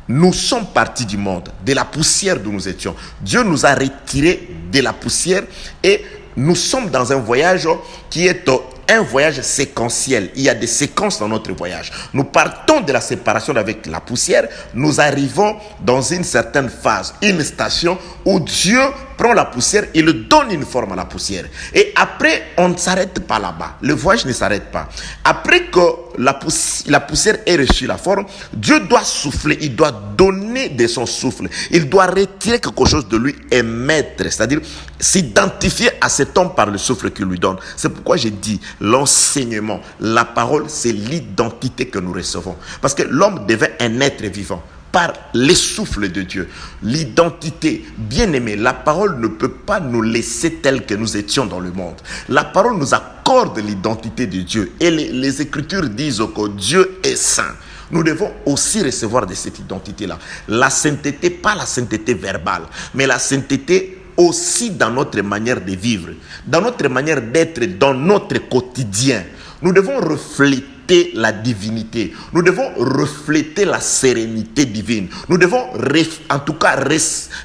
nous sommes partis du monde, de la poussière d'où nous étions. Dieu nous a retirés de la poussière et nous sommes dans un voyage qui est un voyage séquentiel. Il y a des séquences dans notre voyage. Nous partons de la séparation avec la poussière, nous arrivons dans une certaine phase, une station où Dieu prend la poussière, il donne une forme à la poussière. Et après, on ne s'arrête pas là-bas. Le voyage ne s'arrête pas. Après que la poussière ait reçu la forme, Dieu doit souffler, il doit donner de son souffle. Il doit retirer quelque chose de lui et mettre, c'est-à-dire s'identifier à cet homme par le souffle qu'il lui donne. C'est pourquoi j'ai dit, l'enseignement, la parole, c'est l'identité que nous recevons. Parce que l'homme devient un être vivant par les souffles de Dieu. L'identité, bien aimé, la parole ne peut pas nous laisser tels que nous étions dans le monde. La parole nous accorde l'identité de Dieu. Et les Écritures disent que Dieu est saint. Nous devons aussi recevoir de cette identité-là. La sainteté, pas la sainteté verbale, mais la sainteté aussi dans notre manière de vivre, dans notre manière d'être, dans notre quotidien. Nous devons refléter la divinité. Nous devons refléter la sérénité divine. Nous devons en tout cas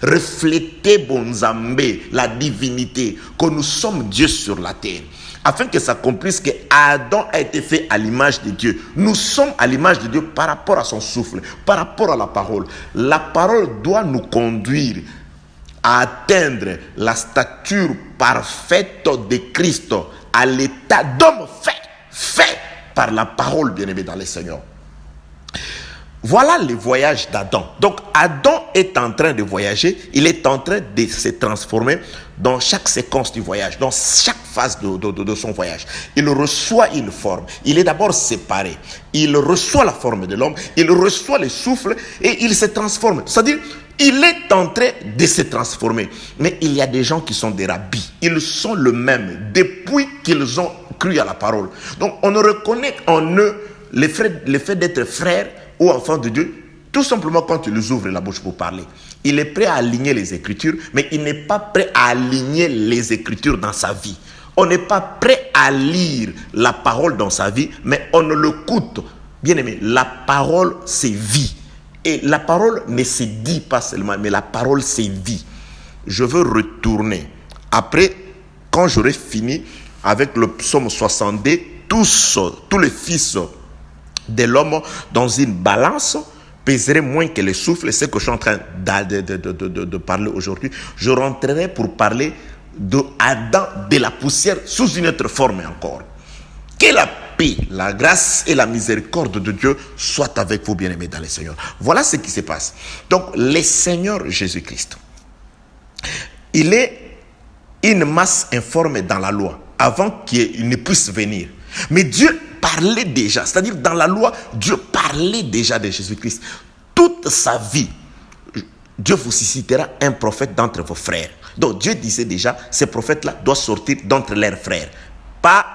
refléter Bonzambé, la divinité, que nous sommes Dieu sur la terre. Afin que s'accomplisse que Adam a été fait à l'image de Dieu. Nous sommes à l'image de Dieu par rapport à son souffle, par rapport à la parole. La parole doit nous conduire à atteindre la stature parfaite de Christ, à l'état d'homme fait par la parole, bien-aimé dans le Seigneur. Voilà le voyage d'Adam. Donc Adam est en train de voyager, il est en train de se transformer dans chaque séquence du voyage, dans chaque phase de son voyage. Il reçoit une forme, il est d'abord séparé, il reçoit la forme de l'homme, il reçoit le souffle et il se transforme. C'est-à-dire, il est en train de se transformer. Mais il y a des gens qui sont des rabbis, ils sont le même depuis qu'ils ont cru à la parole. Donc on ne reconnaît en eux le fait d'être frère ou enfant de Dieu, tout simplement quand il ouvre la bouche pour parler. Il est prêt à aligner les Écritures, mais il n'est pas prêt à aligner les Écritures dans sa vie. On n'est pas prêt à lire la parole dans sa vie, mais on ne l'écoute. Bien aimé, la parole, c'est vie. Et la parole ne se dit pas seulement, mais la parole, c'est vie. Je veux retourner. Après, quand j'aurai fini avec le psaume 62, tous les fils de l'homme dans une balance pèserait moins que le souffle. C'est ce que je suis en train de parler aujourd'hui. Je rentrerai pour parler de Adam, de la poussière, sous une autre forme encore. Que la paix, la grâce et la miséricorde de Dieu soient avec vous, bien-aimés dans le Seigneur. Voilà ce qui se passe. Donc, le Seigneur Jésus-Christ, il est une masse informe dans la loi, avant qu'il ne puisse venir. Mais Dieu parlait déjà, c'est-à-dire dans la loi, Dieu parlait déjà de Jésus-Christ. Toute sa vie, Dieu vous suscitera un prophète d'entre vos frères. Donc Dieu disait déjà, ces prophètes-là doivent sortir d'entre leurs frères. Pas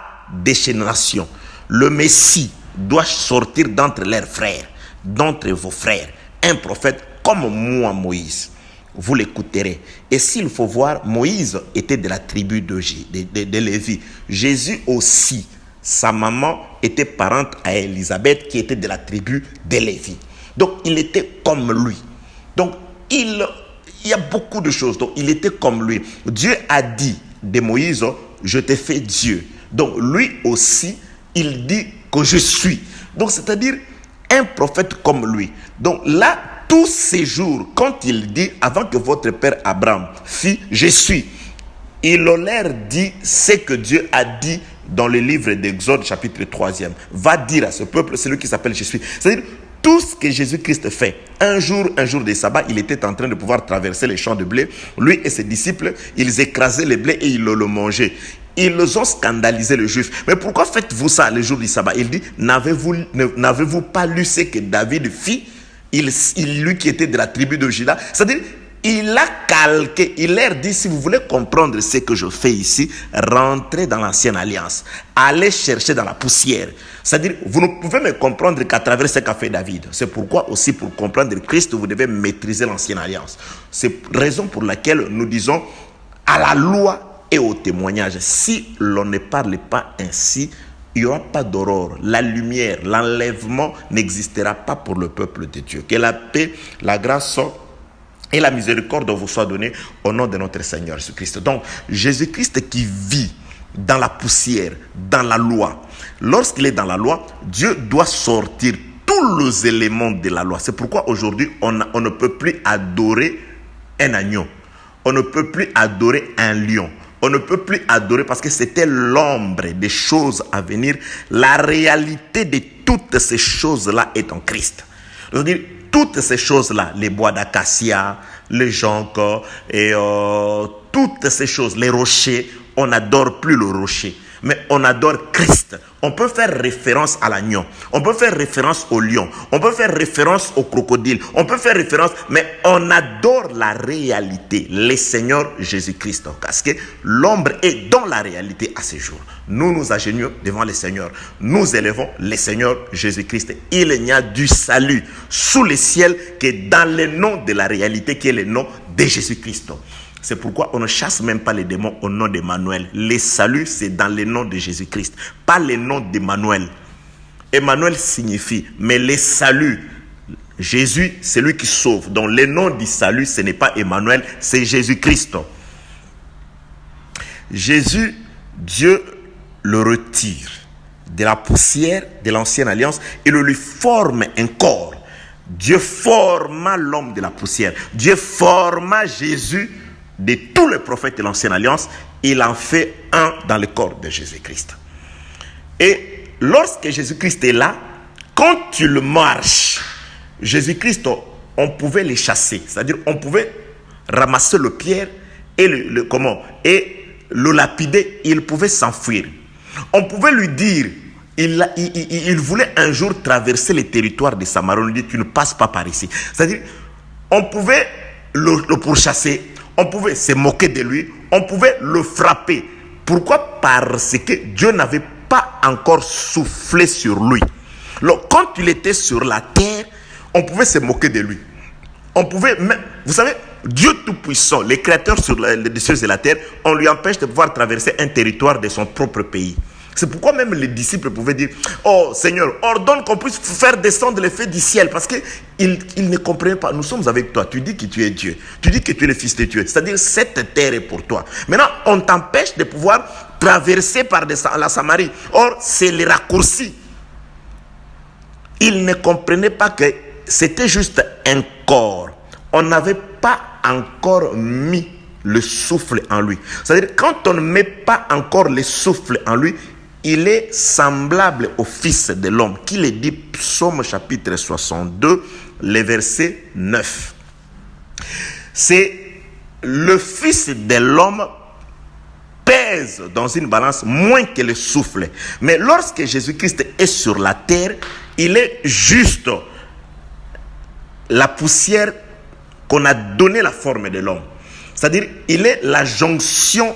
déchaînation. Le Messie doit sortir d'entre leurs frères, d'entre vos frères. Un prophète comme moi, Moïse. Vous l'écouterez. Et s'il faut voir, Moïse était de la tribu de Lévi. Jésus aussi, sa maman était parente à Élisabeth qui était de la tribu de Lévi. Donc il était comme lui. Donc il y a beaucoup de choses. Donc il était comme lui. Dieu a dit de Moïse, je t'ai fait Dieu. Donc lui aussi, il dit que je suis. Donc c'est-à-dire un prophète comme lui. Donc là, tous ces jours, quand il dit, avant que votre père Abraham fit, je suis, il leur dit ce que Dieu a dit dans le livre d'Exode, chapitre 3e. Va dire à ce peuple, celui qui s'appelle je suis. C'est-à-dire, tout ce que Jésus-Christ fait, un jour de sabbat, il était en train de pouvoir traverser les champs de blé. Lui et ses disciples, ils écrasaient le blé et ils le mangeaient. Ils ont scandalisé les Juifs. Mais pourquoi faites-vous ça le jour du sabbat? Il dit, n'avez-vous pas lu ce que David fit? Lui qui était de la tribu de Juda. C'est-à-dire, il a calqué, il leur dit, si vous voulez comprendre ce que je fais ici, rentrez dans l'ancienne alliance. Allez chercher dans la poussière. C'est-à-dire, vous ne pouvez me comprendre qu'à travers ce qu'a fait David. C'est pourquoi aussi, pour comprendre Christ, vous devez maîtriser l'ancienne alliance. C'est la raison pour laquelle nous disons à la loi et au témoignage. Si l'on ne parle pas ainsi, il n'y aura pas d'aurore. La lumière, l'enlèvement n'existera pas pour le peuple de Dieu. Que la paix, la grâce et la miséricorde vous soient données au nom de notre Seigneur Jésus-Christ. Donc, Jésus-Christ qui vit dans la poussière, dans la loi. Lorsqu'il est dans la loi, Dieu doit sortir tous les éléments de la loi. C'est pourquoi aujourd'hui, on ne peut plus adorer un agneau. On ne peut plus adorer un lion. On ne peut plus adorer parce que c'était l'ombre des choses à venir. La réalité de toutes ces choses-là est en Christ. C'est-à-dire, toutes ces choses-là, les bois d'acacia, les joncs, et toutes ces choses, les rochers, on n'adore plus le rocher, mais on adore Christ. On peut faire référence à l'agneau, on peut faire référence au lion, on peut faire référence au crocodile, on peut faire référence, mais on adore la réalité, le Seigneur Jésus-Christ. Parce que l'ombre est dans la réalité à ce jour. Nous nous agenouillons devant le Seigneur, nous élevons le Seigneur Jésus-Christ. Il n'y a du salut sous le ciel que dans le nom de la réalité qui est le nom de Jésus-Christ. C'est pourquoi on ne chasse même pas les démons au nom d'Emmanuel. Le salut, c'est dans le nom de Jésus-Christ, pas le nom d'Emmanuel. Emmanuel signifie, mais le salut, Jésus, c'est lui qui sauve. Donc le nom du salut, ce n'est pas Emmanuel, c'est Jésus-Christ. Jésus, Dieu le retire de la poussière de l'ancienne alliance et le lui forme un corps. Dieu forma l'homme de la poussière. Dieu forma Jésus de tous les prophètes de l'ancienne alliance, il en fait un dans le corps de Jésus-Christ. Et lorsque Jésus-Christ est là, quand il marche, Jésus-Christ, on pouvait les chasser. C'est-à-dire, on pouvait ramasser le pierre et le lapider, il pouvait s'enfuir. On pouvait lui dire, il voulait un jour traverser les territoires de Samarie. On lui dit, tu ne passes pas par ici. C'est-à-dire, on pouvait le pourchasser. On pouvait se moquer de lui, on pouvait le frapper. Pourquoi? Parce que Dieu n'avait pas encore soufflé sur lui. Donc, quand il était sur la terre, on pouvait se moquer de lui. On pouvait même, vous savez, Dieu Tout-Puissant, le Créateur sur les cieux et la terre, on lui empêche de pouvoir traverser un territoire de son propre pays. C'est pourquoi même les disciples pouvaient dire, oh Seigneur, ordonne qu'on puisse faire descendre les feux du ciel, parce qu'ils ne comprenaient pas. Nous sommes avec toi, tu dis que tu es Dieu, tu dis que tu es le Fils de Dieu, c'est-à-dire cette terre est pour toi. Maintenant, on t'empêche de pouvoir traverser par la Samarie. Or, c'est les raccourcis. Ils ne comprenaient pas que c'était juste un corps. On n'avait pas encore mis le souffle en lui. C'est-à-dire, quand on ne met pas encore le souffle en lui, il est semblable au Fils de l'homme, qui le dit, Psaume chapitre 62, le verset 9. C'est le Fils de l'homme pèse dans une balance moins que le souffle. Mais lorsque Jésus-Christ est sur la terre, il est juste la poussière qu'on a donné la forme de l'homme. C'est-à-dire, il est la jonction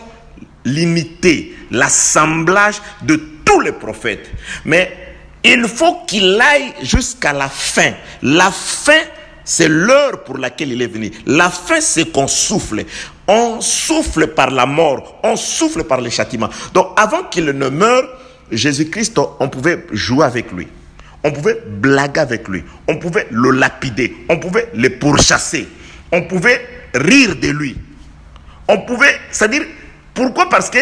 limitée, l'assemblage de tous les prophètes. Mais il faut qu'il aille jusqu'à la fin. La fin, c'est l'heure pour laquelle il est venu. La fin, c'est qu'on souffle. On souffle par la mort, on souffle par le châtiment. Donc, avant qu'il ne meure, Jésus-Christ, on pouvait jouer avec lui. On pouvait blaguer avec lui. On pouvait le lapider. On pouvait le pourchasser. On pouvait rire de lui. On pouvait, c'est-à-dire, pourquoi? Parce que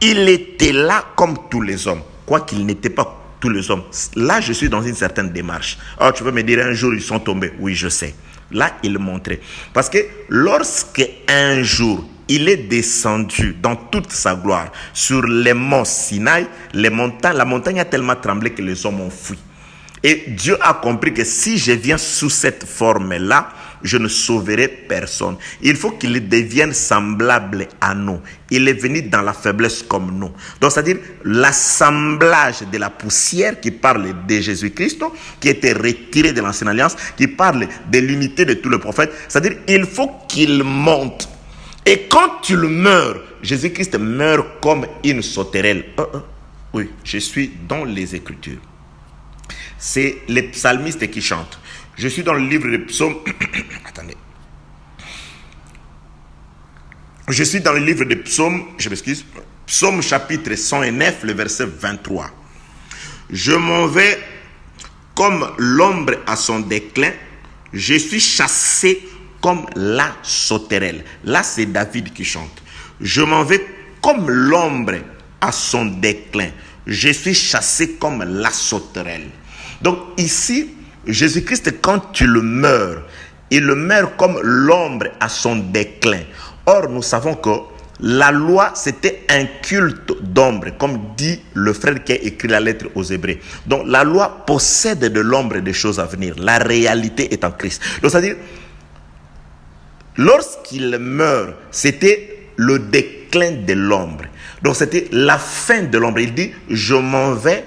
il était là comme tous les hommes, quoiqu'il n'était pas tous les hommes. Là, je suis dans une certaine démarche. Oh, tu veux me dire, un jour, ils sont tombés. Oui, je sais. Là, il montrait. Parce que lorsque un jour, il est descendu dans toute sa gloire sur les monts Sinaï, la montagne a tellement tremblé que les hommes ont fui. Et Dieu a compris que si je viens sous cette forme-là, je ne sauverai personne. Il faut qu'il devienne semblable à nous. Il est venu dans la faiblesse comme nous. Donc, c'est-à-dire l'assemblage de la poussière qui parle de Jésus-Christ, qui était retiré de l'ancienne alliance, qui parle de l'unité de tous les prophètes. C'est-à-dire il faut qu'il monte. Et quand tu le meurs, Jésus-Christ meurt comme une sauterelle. Oui, je suis dans les Écritures. C'est les psalmistes qui chantent. Je suis dans le livre de Psaume. Attendez. Je suis dans le livre de Psaume, je m'excuse. Psaume chapitre 109, le verset 23. Je m'en vais comme l'ombre à son déclin. Je suis chassé comme la sauterelle. Là, c'est David qui chante. Je m'en vais comme l'ombre à son déclin. Je suis chassé comme la sauterelle. Donc ici, Jésus-Christ, quand tu le meurs, il le meurt comme l'ombre à son déclin. Or, nous savons que la loi, c'était un culte d'ombre, comme dit le frère qui a écrit la lettre aux Hébreux. Donc, la loi possède de l'ombre des choses à venir. La réalité est en Christ. Donc, c'est-à-dire, lorsqu'il meurt, c'était le déclin de l'ombre. Donc, c'était la fin de l'ombre. Il dit, je m'en vais.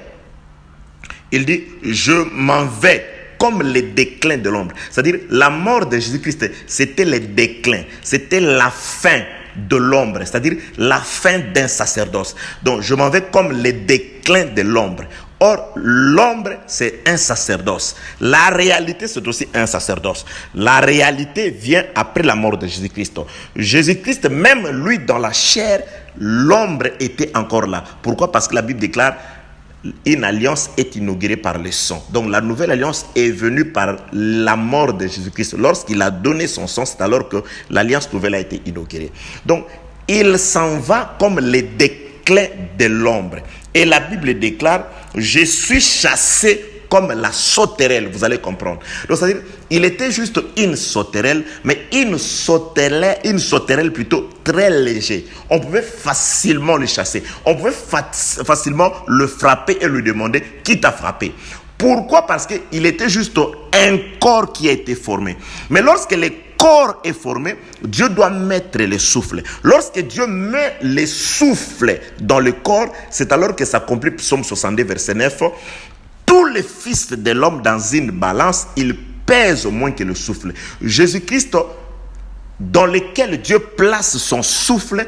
Il dit, je m'en vais comme le déclin de l'ombre. C'est-à-dire, la mort de Jésus-Christ, c'était le déclin. C'était la fin de l'ombre. C'est-à-dire, la fin d'un sacerdoce. Donc, je m'en vais comme le déclin de l'ombre. Or, l'ombre, c'est un sacerdoce. La réalité, c'est aussi un sacerdoce. La réalité vient après la mort de Jésus-Christ. Jésus-Christ, même lui, dans la chair, l'ombre était encore là. Pourquoi? Parce que la Bible déclare, une alliance est inaugurée par le sang. Donc la nouvelle alliance est venue par la mort de Jésus-Christ. Lorsqu'il a donné son sang, c'est alors que l'alliance nouvelle a été inaugurée. Donc il s'en va comme le déclin de l'ombre. Et la Bible déclare, je suis chassé comme la sauterelle, vous allez comprendre. Donc, c'est-à-dire, il était juste une sauterelle, mais une sauterelle plutôt très légère. On pouvait facilement le chasser. On pouvait facilement le frapper et lui demander qui t'a frappé. Pourquoi? Parce qu'il était juste un corps qui a été formé. Mais lorsque le corps est formé, Dieu doit mettre le souffle. Lorsque Dieu met le souffle dans le corps, c'est alors que s'accomplit Psaume 62, verset 9. Tous les fils de l'homme dans une balance, ils pèsent moins que le souffle. Jésus-Christ, dans lequel Dieu place son souffle,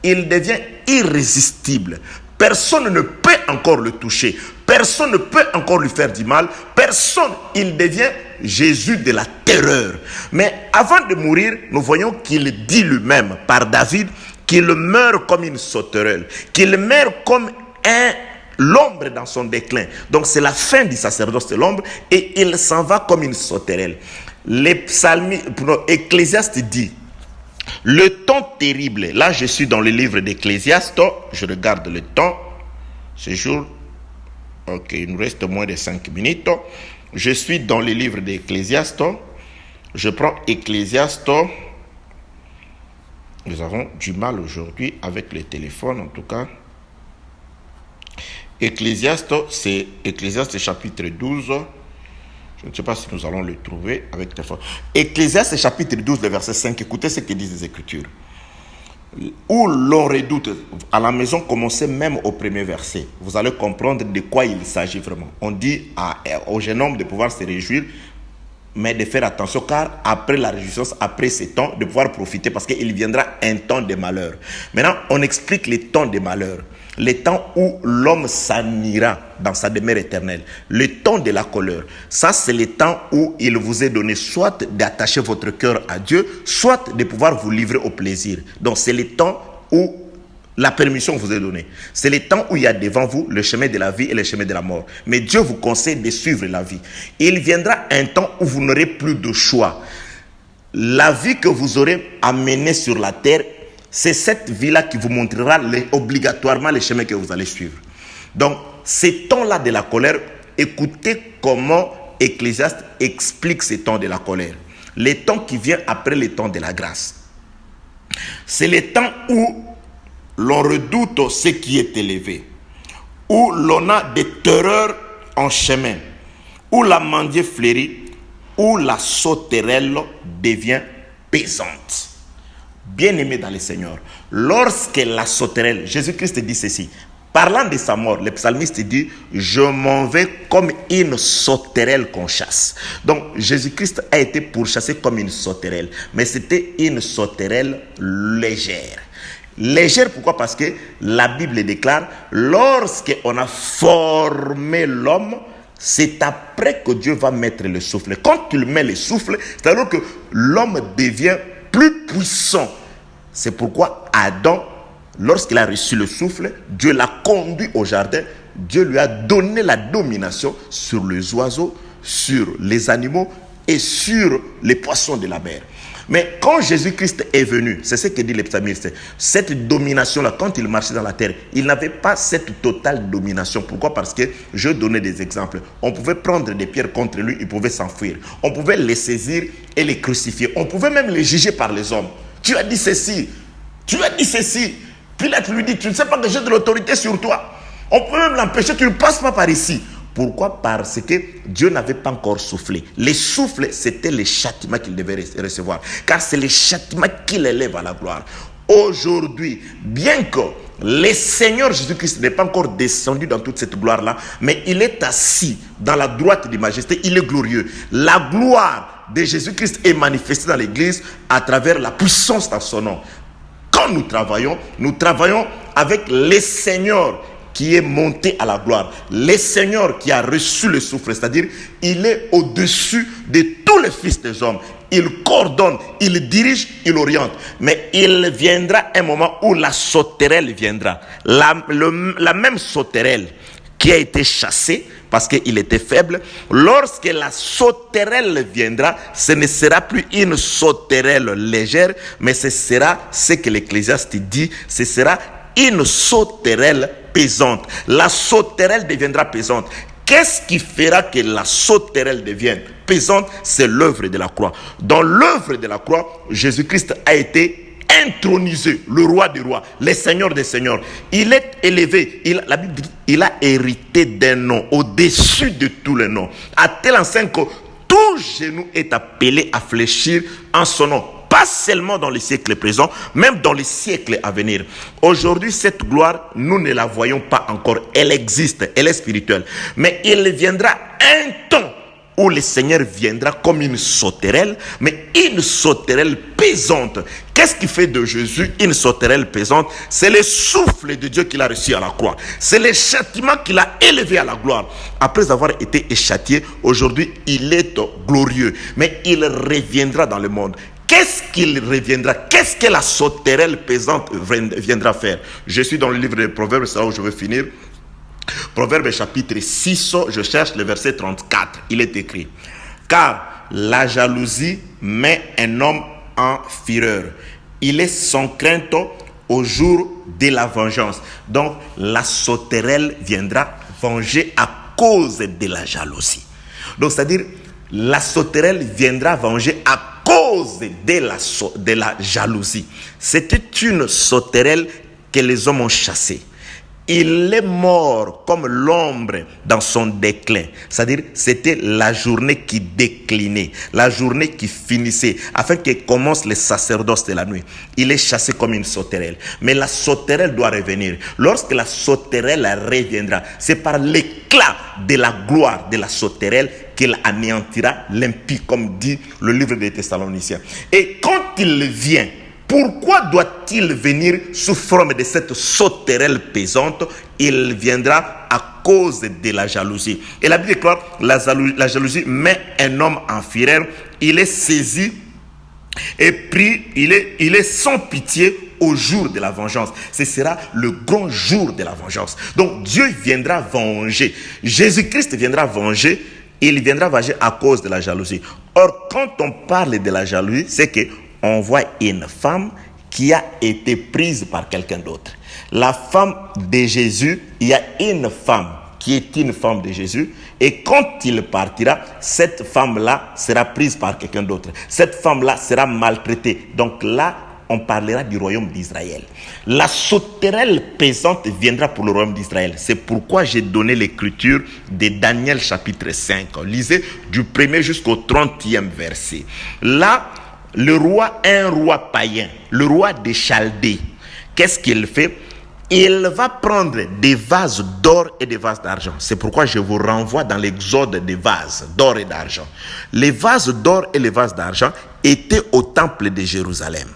il devient irrésistible. Personne ne peut encore le toucher. Personne ne peut encore lui faire du mal. Personne, il devient Jésus de la terreur. Mais avant de mourir, nous voyons qu'il dit lui-même par David qu'il meurt comme une sauterelle, qu'il meurt comme l'ombre dans son déclin. Donc c'est la fin du sacerdoce de l'ombre et il s'en va comme une sauterelle. Ecclésiaste dit, le temps terrible, là je suis dans le livre d'Ecclésiaste, je regarde le temps, ce jour, ok, il nous reste moins de 5 minutes, je suis dans le livre d'Ecclésiaste, je prends Ecclésiaste, nous avons du mal aujourd'hui avec le téléphone en tout cas. Ecclésiaste, c'est Ecclésiaste chapitre 12, je ne sais pas si nous allons le trouver avec téléphone. Ecclésiaste chapitre 12, le verset 5, écoutez ce que disent les Écritures. Où l'on redoute, à la maison, commencez même au premier verset. Vous allez comprendre de quoi il s'agit vraiment. On dit au jeune homme de pouvoir se réjouir, mais de faire attention, car après la réjouissance, après ces temps, de pouvoir profiter, parce qu'il viendra un temps de malheur. Maintenant, on explique les temps de malheur. Le temps où l'homme s'en ira dans sa demeure éternelle. Le temps de la colère. Ça, c'est le temps où il vous est donné soit d'attacher votre cœur à Dieu, soit de pouvoir vous livrer au plaisir. Donc, c'est le temps où la permission vous est donnée. C'est le temps où il y a devant vous le chemin de la vie et le chemin de la mort. Mais Dieu vous conseille de suivre la vie. Il viendra un temps où vous n'aurez plus de choix. La vie que vous aurez à mener sur la terre, c'est cette vie-là qui vous montrera obligatoirement les chemins que vous allez suivre. Donc, ces temps-là de la colère, écoutez comment Ecclésiaste explique ces temps de la colère. Les temps qui viennent après les temps de la grâce. C'est les temps où l'on redoute ce qui est élevé, où l'on a des terreurs en chemin, où la mandiée fleurit, où la sauterelle devient pesante. Bien-aimé dans le Seigneur, lorsque la sauterelle, Jésus-Christ dit ceci, parlant de sa mort, le psalmiste dit, je m'en vais comme une sauterelle qu'on chasse. Donc Jésus-Christ a été pourchassé comme une sauterelle, mais c'était une sauterelle légère. Légère, pourquoi? Parce que la Bible déclare, lorsqu'on a formé l'homme, c'est après que Dieu va mettre le souffle. Quand il met le souffle, c'est-à-dire que l'homme devient plus puissant. C'est pourquoi Adam, lorsqu'il a reçu le souffle, Dieu l'a conduit au jardin. Dieu lui a donné la domination sur les oiseaux, sur les animaux et sur les poissons de la mer. Mais quand Jésus-Christ est venu, c'est ce que dit le psalmiste, cette domination-là, quand il marchait dans la terre, il n'avait pas cette totale domination. Pourquoi? Parce que je donnais des exemples. On pouvait prendre des pierres contre lui, il pouvait s'enfuir. On pouvait les saisir et les crucifier. On pouvait même les juger par les hommes. Tu as dit ceci, tu as dit ceci. Pilate lui dit, tu ne sais pas que j'ai de l'autorité sur toi. On peut même l'empêcher, tu ne passes pas par ici. Pourquoi? Parce que Dieu n'avait pas encore soufflé. Les souffles, c'était les châtiments qu'il devait recevoir. Car c'est les châtiments qui l'élèvent à la gloire. Aujourd'hui, bien que le Seigneur Jésus-Christ n'est pas encore descendu dans toute cette gloire-là, mais il est assis dans la droite de majesté, il est glorieux. La gloire de Jésus-Christ est manifestée dans l'Église à travers la puissance dans son nom. Quand nous travaillons avec le Seigneur qui est monté à la gloire. Le Seigneur qui a reçu le souffle, c'est-à-dire il est au-dessus de tous les fils des hommes. Il coordonne, il dirige, il oriente. Mais il viendra un moment où la sauterelle viendra. La même sauterelle qui a été chassée parce qu'il était faible, lorsque la sauterelle viendra, ce ne sera plus une sauterelle légère, mais ce sera ce que l'Ecclésiaste dit, ce sera une sauterelle pesante. La sauterelle deviendra pesante. Qu'est-ce qui fera que la sauterelle devienne pesante? C'est l'œuvre de la croix. Dans l'œuvre de la croix, Jésus-Christ a été intronisé, le roi des rois, le seigneur des seigneurs. Il est élevé. La Bible dit, il a hérité d'un nom au-dessus de tous les noms. À tel enseigne que tout genou est appelé à fléchir en son nom. Pas seulement dans les siècles présents, même dans les siècles à venir. Aujourd'hui, cette gloire, nous ne la voyons pas encore. Elle existe, elle est spirituelle. Mais il viendra un temps où le Seigneur viendra comme une sauterelle, mais une sauterelle pesante. Qu'est-ce qui fait de Jésus une sauterelle pesante? C'est le souffle de Dieu qu'il a reçu à la croix. C'est le châtiment qu'il a élevé à la gloire. Après avoir été échâtié, aujourd'hui, il est glorieux. Mais il reviendra dans le monde. Qu'est-ce qu'il reviendra? Qu'est-ce que la sauterelle pesante viendra faire? Je suis dans le livre des Proverbes, c'est là où je veux finir. Proverbe chapitre 6, je cherche le verset 34. Il est écrit: car la jalousie met un homme en fureur. Il est sans crainte au jour de la vengeance. Donc la sauterelle viendra venger à cause de la jalousie. Donc c'est-à-dire la sauterelle viendra venger à cause de la jalousie. C'était une sauterelle que les hommes ont chassée. Il est mort comme l'ombre dans son déclin. C'est-à-dire, c'était la journée qui déclinait, la journée qui finissait, afin que commence le sacerdoce de la nuit. Il est chassé comme une sauterelle. Mais la sauterelle doit revenir. Lorsque la sauterelle reviendra, c'est par l'éclat de la gloire de la sauterelle qu'elle anéantira l'impie, comme dit le livre des Thessaloniciens. Et quand il vient, pourquoi doit-il venir sous forme de cette sauterelle pesante? Il viendra à cause de la jalousie. Et la Bible déclare, la jalousie met un homme en fureur. Il est saisi et pris, il est sans pitié au jour de la vengeance. Ce sera le grand jour de la vengeance. Donc Dieu viendra venger. Jésus-Christ viendra venger. Il viendra venger à cause de la jalousie. Or, quand on parle de la jalousie, c'est que on voit une femme qui a été prise par quelqu'un d'autre. La femme de Jésus, il y a une femme qui est une femme de Jésus. Et quand il partira, cette femme-là sera prise par quelqu'un d'autre. Cette femme-là sera maltraitée. Donc là, on parlera du royaume d'Israël. La sauterelle pesante viendra pour le royaume d'Israël. C'est pourquoi j'ai donné l'écriture de Daniel chapitre 5. Lisez du 1er jusqu'au 30e verset. Là, le roi, un roi païen, le roi des Chaldées, qu'est-ce qu'il fait? Il va prendre des vases d'or et des vases d'argent. C'est pourquoi je vous renvoie dans l'exode des vases d'or et d'argent. Les vases d'or et les vases d'argent étaient au temple de Jérusalem.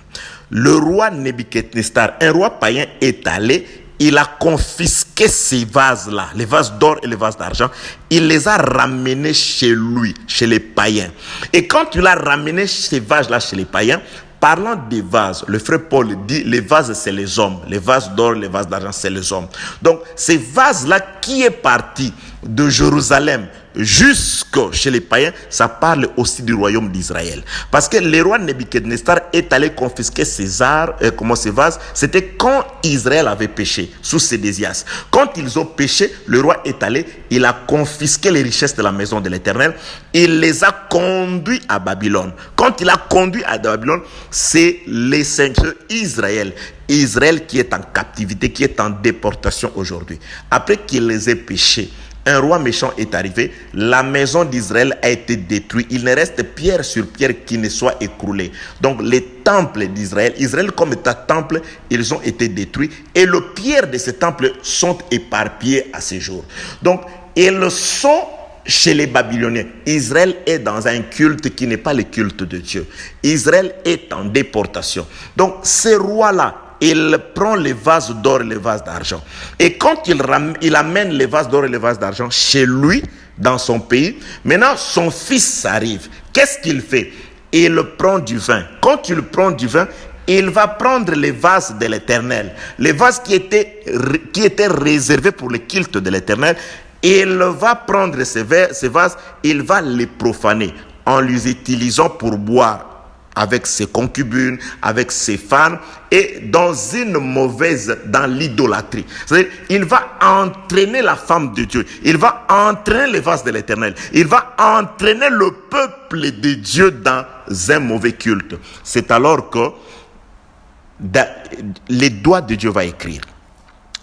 Le roi Nebuchadnezzar, un roi païen, est allé. Il a confisqué ces vases-là, les vases d'or et les vases d'argent. Il les a ramenés chez lui, chez les païens. Et quand il a ramené ces vases-là chez les païens, parlant des vases, le frère Paul dit, les vases c'est les hommes. Les vases d'or, les vases d'argent c'est les hommes. Donc ces vases-là qui est parti de Jérusalem jusque chez les païens, ça parle aussi du royaume d'Israël. Parce que le roi Nebuchadnezzar est allé confisquer ces vases, c'était quand Israël avait péché, sous Sédécias. Quand ils ont péché, le roi est allé, il a confisqué les richesses de la maison de l'Éternel, il les a conduits à Babylone. Quand il a conduit à Babylone, c'est les Seigneurs Israël. Israël qui est en captivité, qui est en déportation aujourd'hui. Après qu'il les ait péchés, un roi méchant est arrivé, la maison d'Israël a été détruite. Il ne reste pierre sur pierre qui ne soit écroulée. Donc les temples d'Israël, Israël comme état temple, ils ont été détruits. Et les pierres de ces temples sont éparpillées à ce jour. Donc ils sont chez les Babyloniens. Israël est dans un culte qui n'est pas le culte de Dieu. Israël est en déportation. Donc ces rois-là, il prend les vases d'or et les vases d'argent. Et quand il amène les vases d'or et les vases d'argent chez lui, dans son pays, maintenant son fils arrive. Qu'est-ce qu'il fait? Il prend du vin. Quand il prend du vin, il va prendre les vases de l'Éternel. Les vases qui étaient réservés pour le culte de l'Éternel. Il va prendre ces vases, il va les profaner en les utilisant pour boire avec ses concubines, avec ses femmes, et dans l'idolâtrie. C'est-à-dire, il va entraîner la femme de Dieu, il va entraîner les vases de l'Éternel, il va entraîner le peuple de Dieu dans un mauvais culte. C'est alors que le doigt de Dieu va écrire.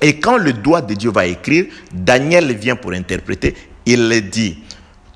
Et quand le doigt de Dieu va écrire, Daniel vient pour interpréter, il dit,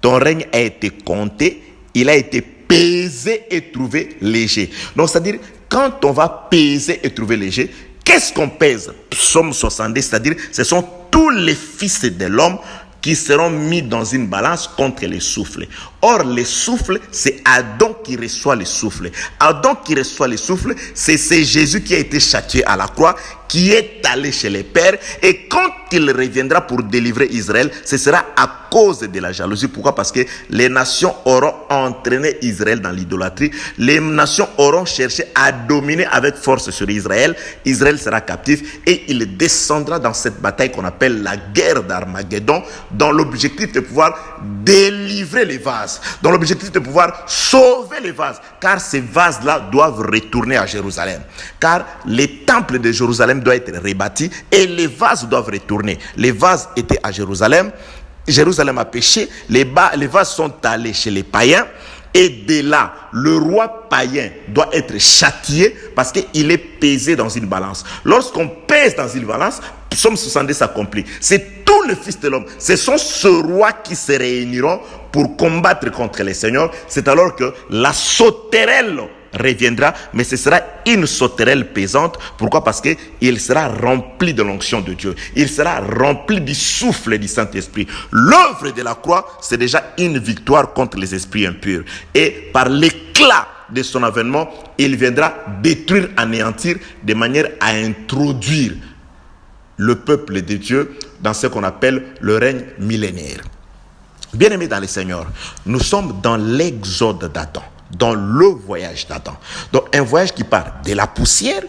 ton règne a été compté, il a été pesé et trouvé léger. Donc, c'est-à-dire, quand on va peser et trouver léger, qu'est-ce qu'on pèse? Psaume 70, c'est-à-dire, ce sont tous les fils de l'homme qui seront mis dans une balance contre les souffles. Or, les souffles, c'est Adam qui reçoit les souffles. Adam qui reçoit les souffles, c'est Jésus qui a été châtié à la croix, qui est allé chez les pères. Et quand il reviendra pour délivrer Israël, ce sera à cause de la jalousie. Pourquoi? Parce que les nations auront entraîné Israël dans l'idolâtrie. Les nations auront cherché à dominer avec force sur Israël. Israël sera captif et il descendra dans cette bataille qu'on appelle la guerre d'Armageddon, dans l'objectif de pouvoir délivrer les vases, dans l'objectif de pouvoir sauver les vases, car ces vases-là doivent retourner à Jérusalem, car les temples de Jérusalem doivent être rebâtis et les vases doivent retourner. Les vases étaient à Jérusalem, Jérusalem a péché, les vases sont allés chez les païens. Et de là, le roi païen doit être châtié parce qu'il est pesé dans une balance. Lorsqu'on pèse dans une balance, Psaume 70 s'accomplit. C'est tous les fils de l'homme. Ce sont ce roi qui se réuniront pour combattre contre les seigneurs. C'est alors que la sauterelle reviendra, mais ce sera une sauterelle pesante. Pourquoi? Parce qu'il sera rempli de l'onction de Dieu. Il sera rempli du souffle du Saint-Esprit. L'œuvre de la croix, c'est déjà une victoire contre les esprits impurs. Et par l'éclat de son avènement, il viendra détruire, anéantir, de manière à introduire le peuple de Dieu dans ce qu'on appelle le règne millénaire. Bien-aimés dans le Seigneur, nous sommes dans l'exode d'Adam, dans le voyage d'Adam. Donc un voyage qui part de la poussière,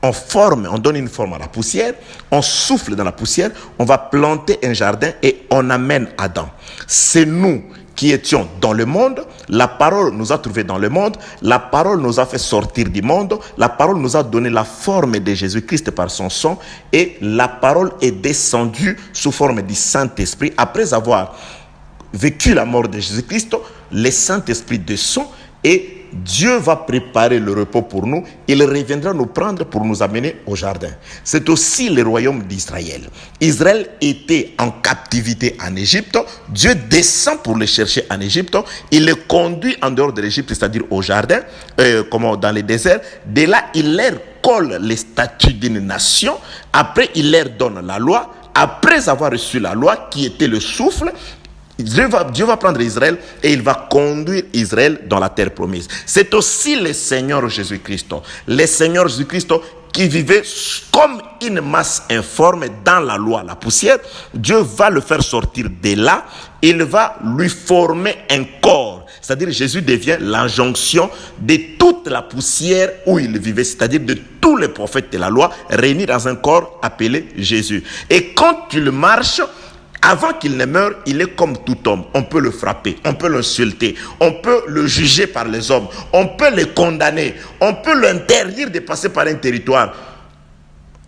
on donne une forme à la poussière, on souffle dans la poussière, on va planter un jardin et on amène Adam. C'est nous qui étions dans le monde, la parole nous a trouvés dans le monde, la parole nous a fait sortir du monde, la parole nous a donné la forme de Jésus-Christ par son sang, et la parole est descendue sous forme du Saint-Esprit. Après avoir vécu la mort de Jésus-Christ, le Saint-Esprit descend et Dieu va préparer le repos pour nous. Il reviendra nous prendre pour nous amener au jardin. C'est aussi le royaume d'Israël. Israël était en captivité en Égypte. Dieu descend pour les chercher en Égypte. Il les conduit en dehors de l'Égypte, c'est-à-dire au jardin, dans les déserts. De là, il leur colle les statuts d'une nation. Après, il leur donne la loi. Après avoir reçu la loi, qui était le souffle, Dieu va prendre Israël et il va conduire Israël dans la terre promise. C'est aussi le Seigneur Jésus-Christ. Le Seigneur Jésus-Christ qui vivait comme une masse informe dans la loi, la poussière. Dieu va le faire sortir de là. Il va lui former un corps. C'est-à-dire Jésus devient l'injonction de toute la poussière où il vivait. C'est-à-dire de tous les prophètes de la loi réunis dans un corps appelé Jésus. Et quand il marche, avant qu'il ne meure, il est comme tout homme. On peut le frapper, on peut l'insulter, on peut le juger par les hommes, on peut le condamner, on peut l'interdire de passer par un territoire.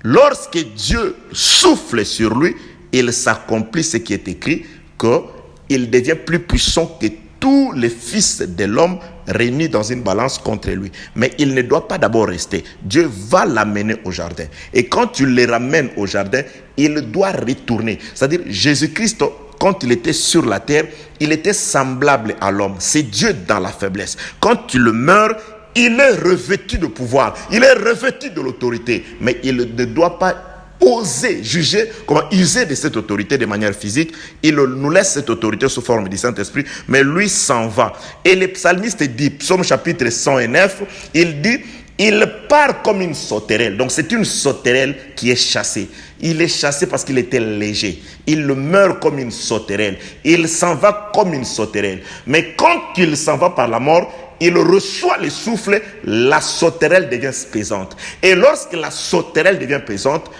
Lorsque Dieu souffle sur lui, il s'accomplit ce qui est écrit, qu'il devient plus puissant que tous les fils de l'homme réunis dans une balance contre lui. Mais il ne doit pas d'abord rester. Dieu va l'amener au jardin. Et quand tu le ramènes au jardin, il doit retourner. C'est-à-dire, Jésus-Christ, quand il était sur la terre, il était semblable à l'homme. C'est Dieu dans la faiblesse. Quand tu le meurs, il est revêtu de pouvoir. Il est revêtu de l'autorité. Mais il ne doit pas oser juger, comment user de cette autorité de manière physique. Il nous laisse cette autorité sous forme du Saint-Esprit, mais lui s'en va. Et le psalmiste dit, psaume chapitre 109, il dit, il part comme une sauterelle. Donc c'est une sauterelle qui est chassée. Il est chassé parce qu'il était léger. Il meurt comme une sauterelle. Il s'en va comme une sauterelle. Mais quand il s'en va par la mort, il reçoit le souffle, la sauterelle devient pesante. Et lorsque la sauterelle devient pesante,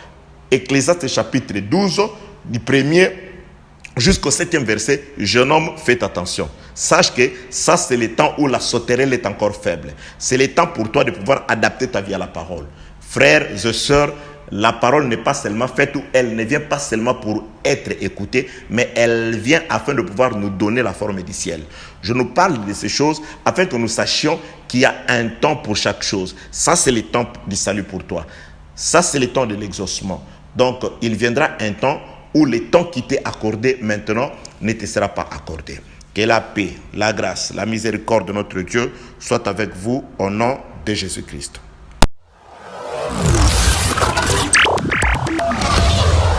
Ecclésiaste chapitre 12, du 1er jusqu'au 7e verset, jeune homme, faites attention. Sache que ça, c'est le temps où la sauterelle est encore faible. C'est le temps pour toi de pouvoir adapter ta vie à la parole. Frères et sœurs, la parole n'est pas seulement faite, ou elle ne vient pas seulement pour être écoutée, mais elle vient afin de pouvoir nous donner la forme du ciel. Je nous parle de ces choses afin que nous sachions qu'il y a un temps pour chaque chose. Ça, c'est le temps du salut pour toi. Ça, c'est le temps de l'exaucement. Donc, il viendra un temps où le temps qui t'est accordé maintenant ne te sera pas accordé. Que la paix, la grâce, la miséricorde de notre Dieu soit avec vous au nom de Jésus-Christ.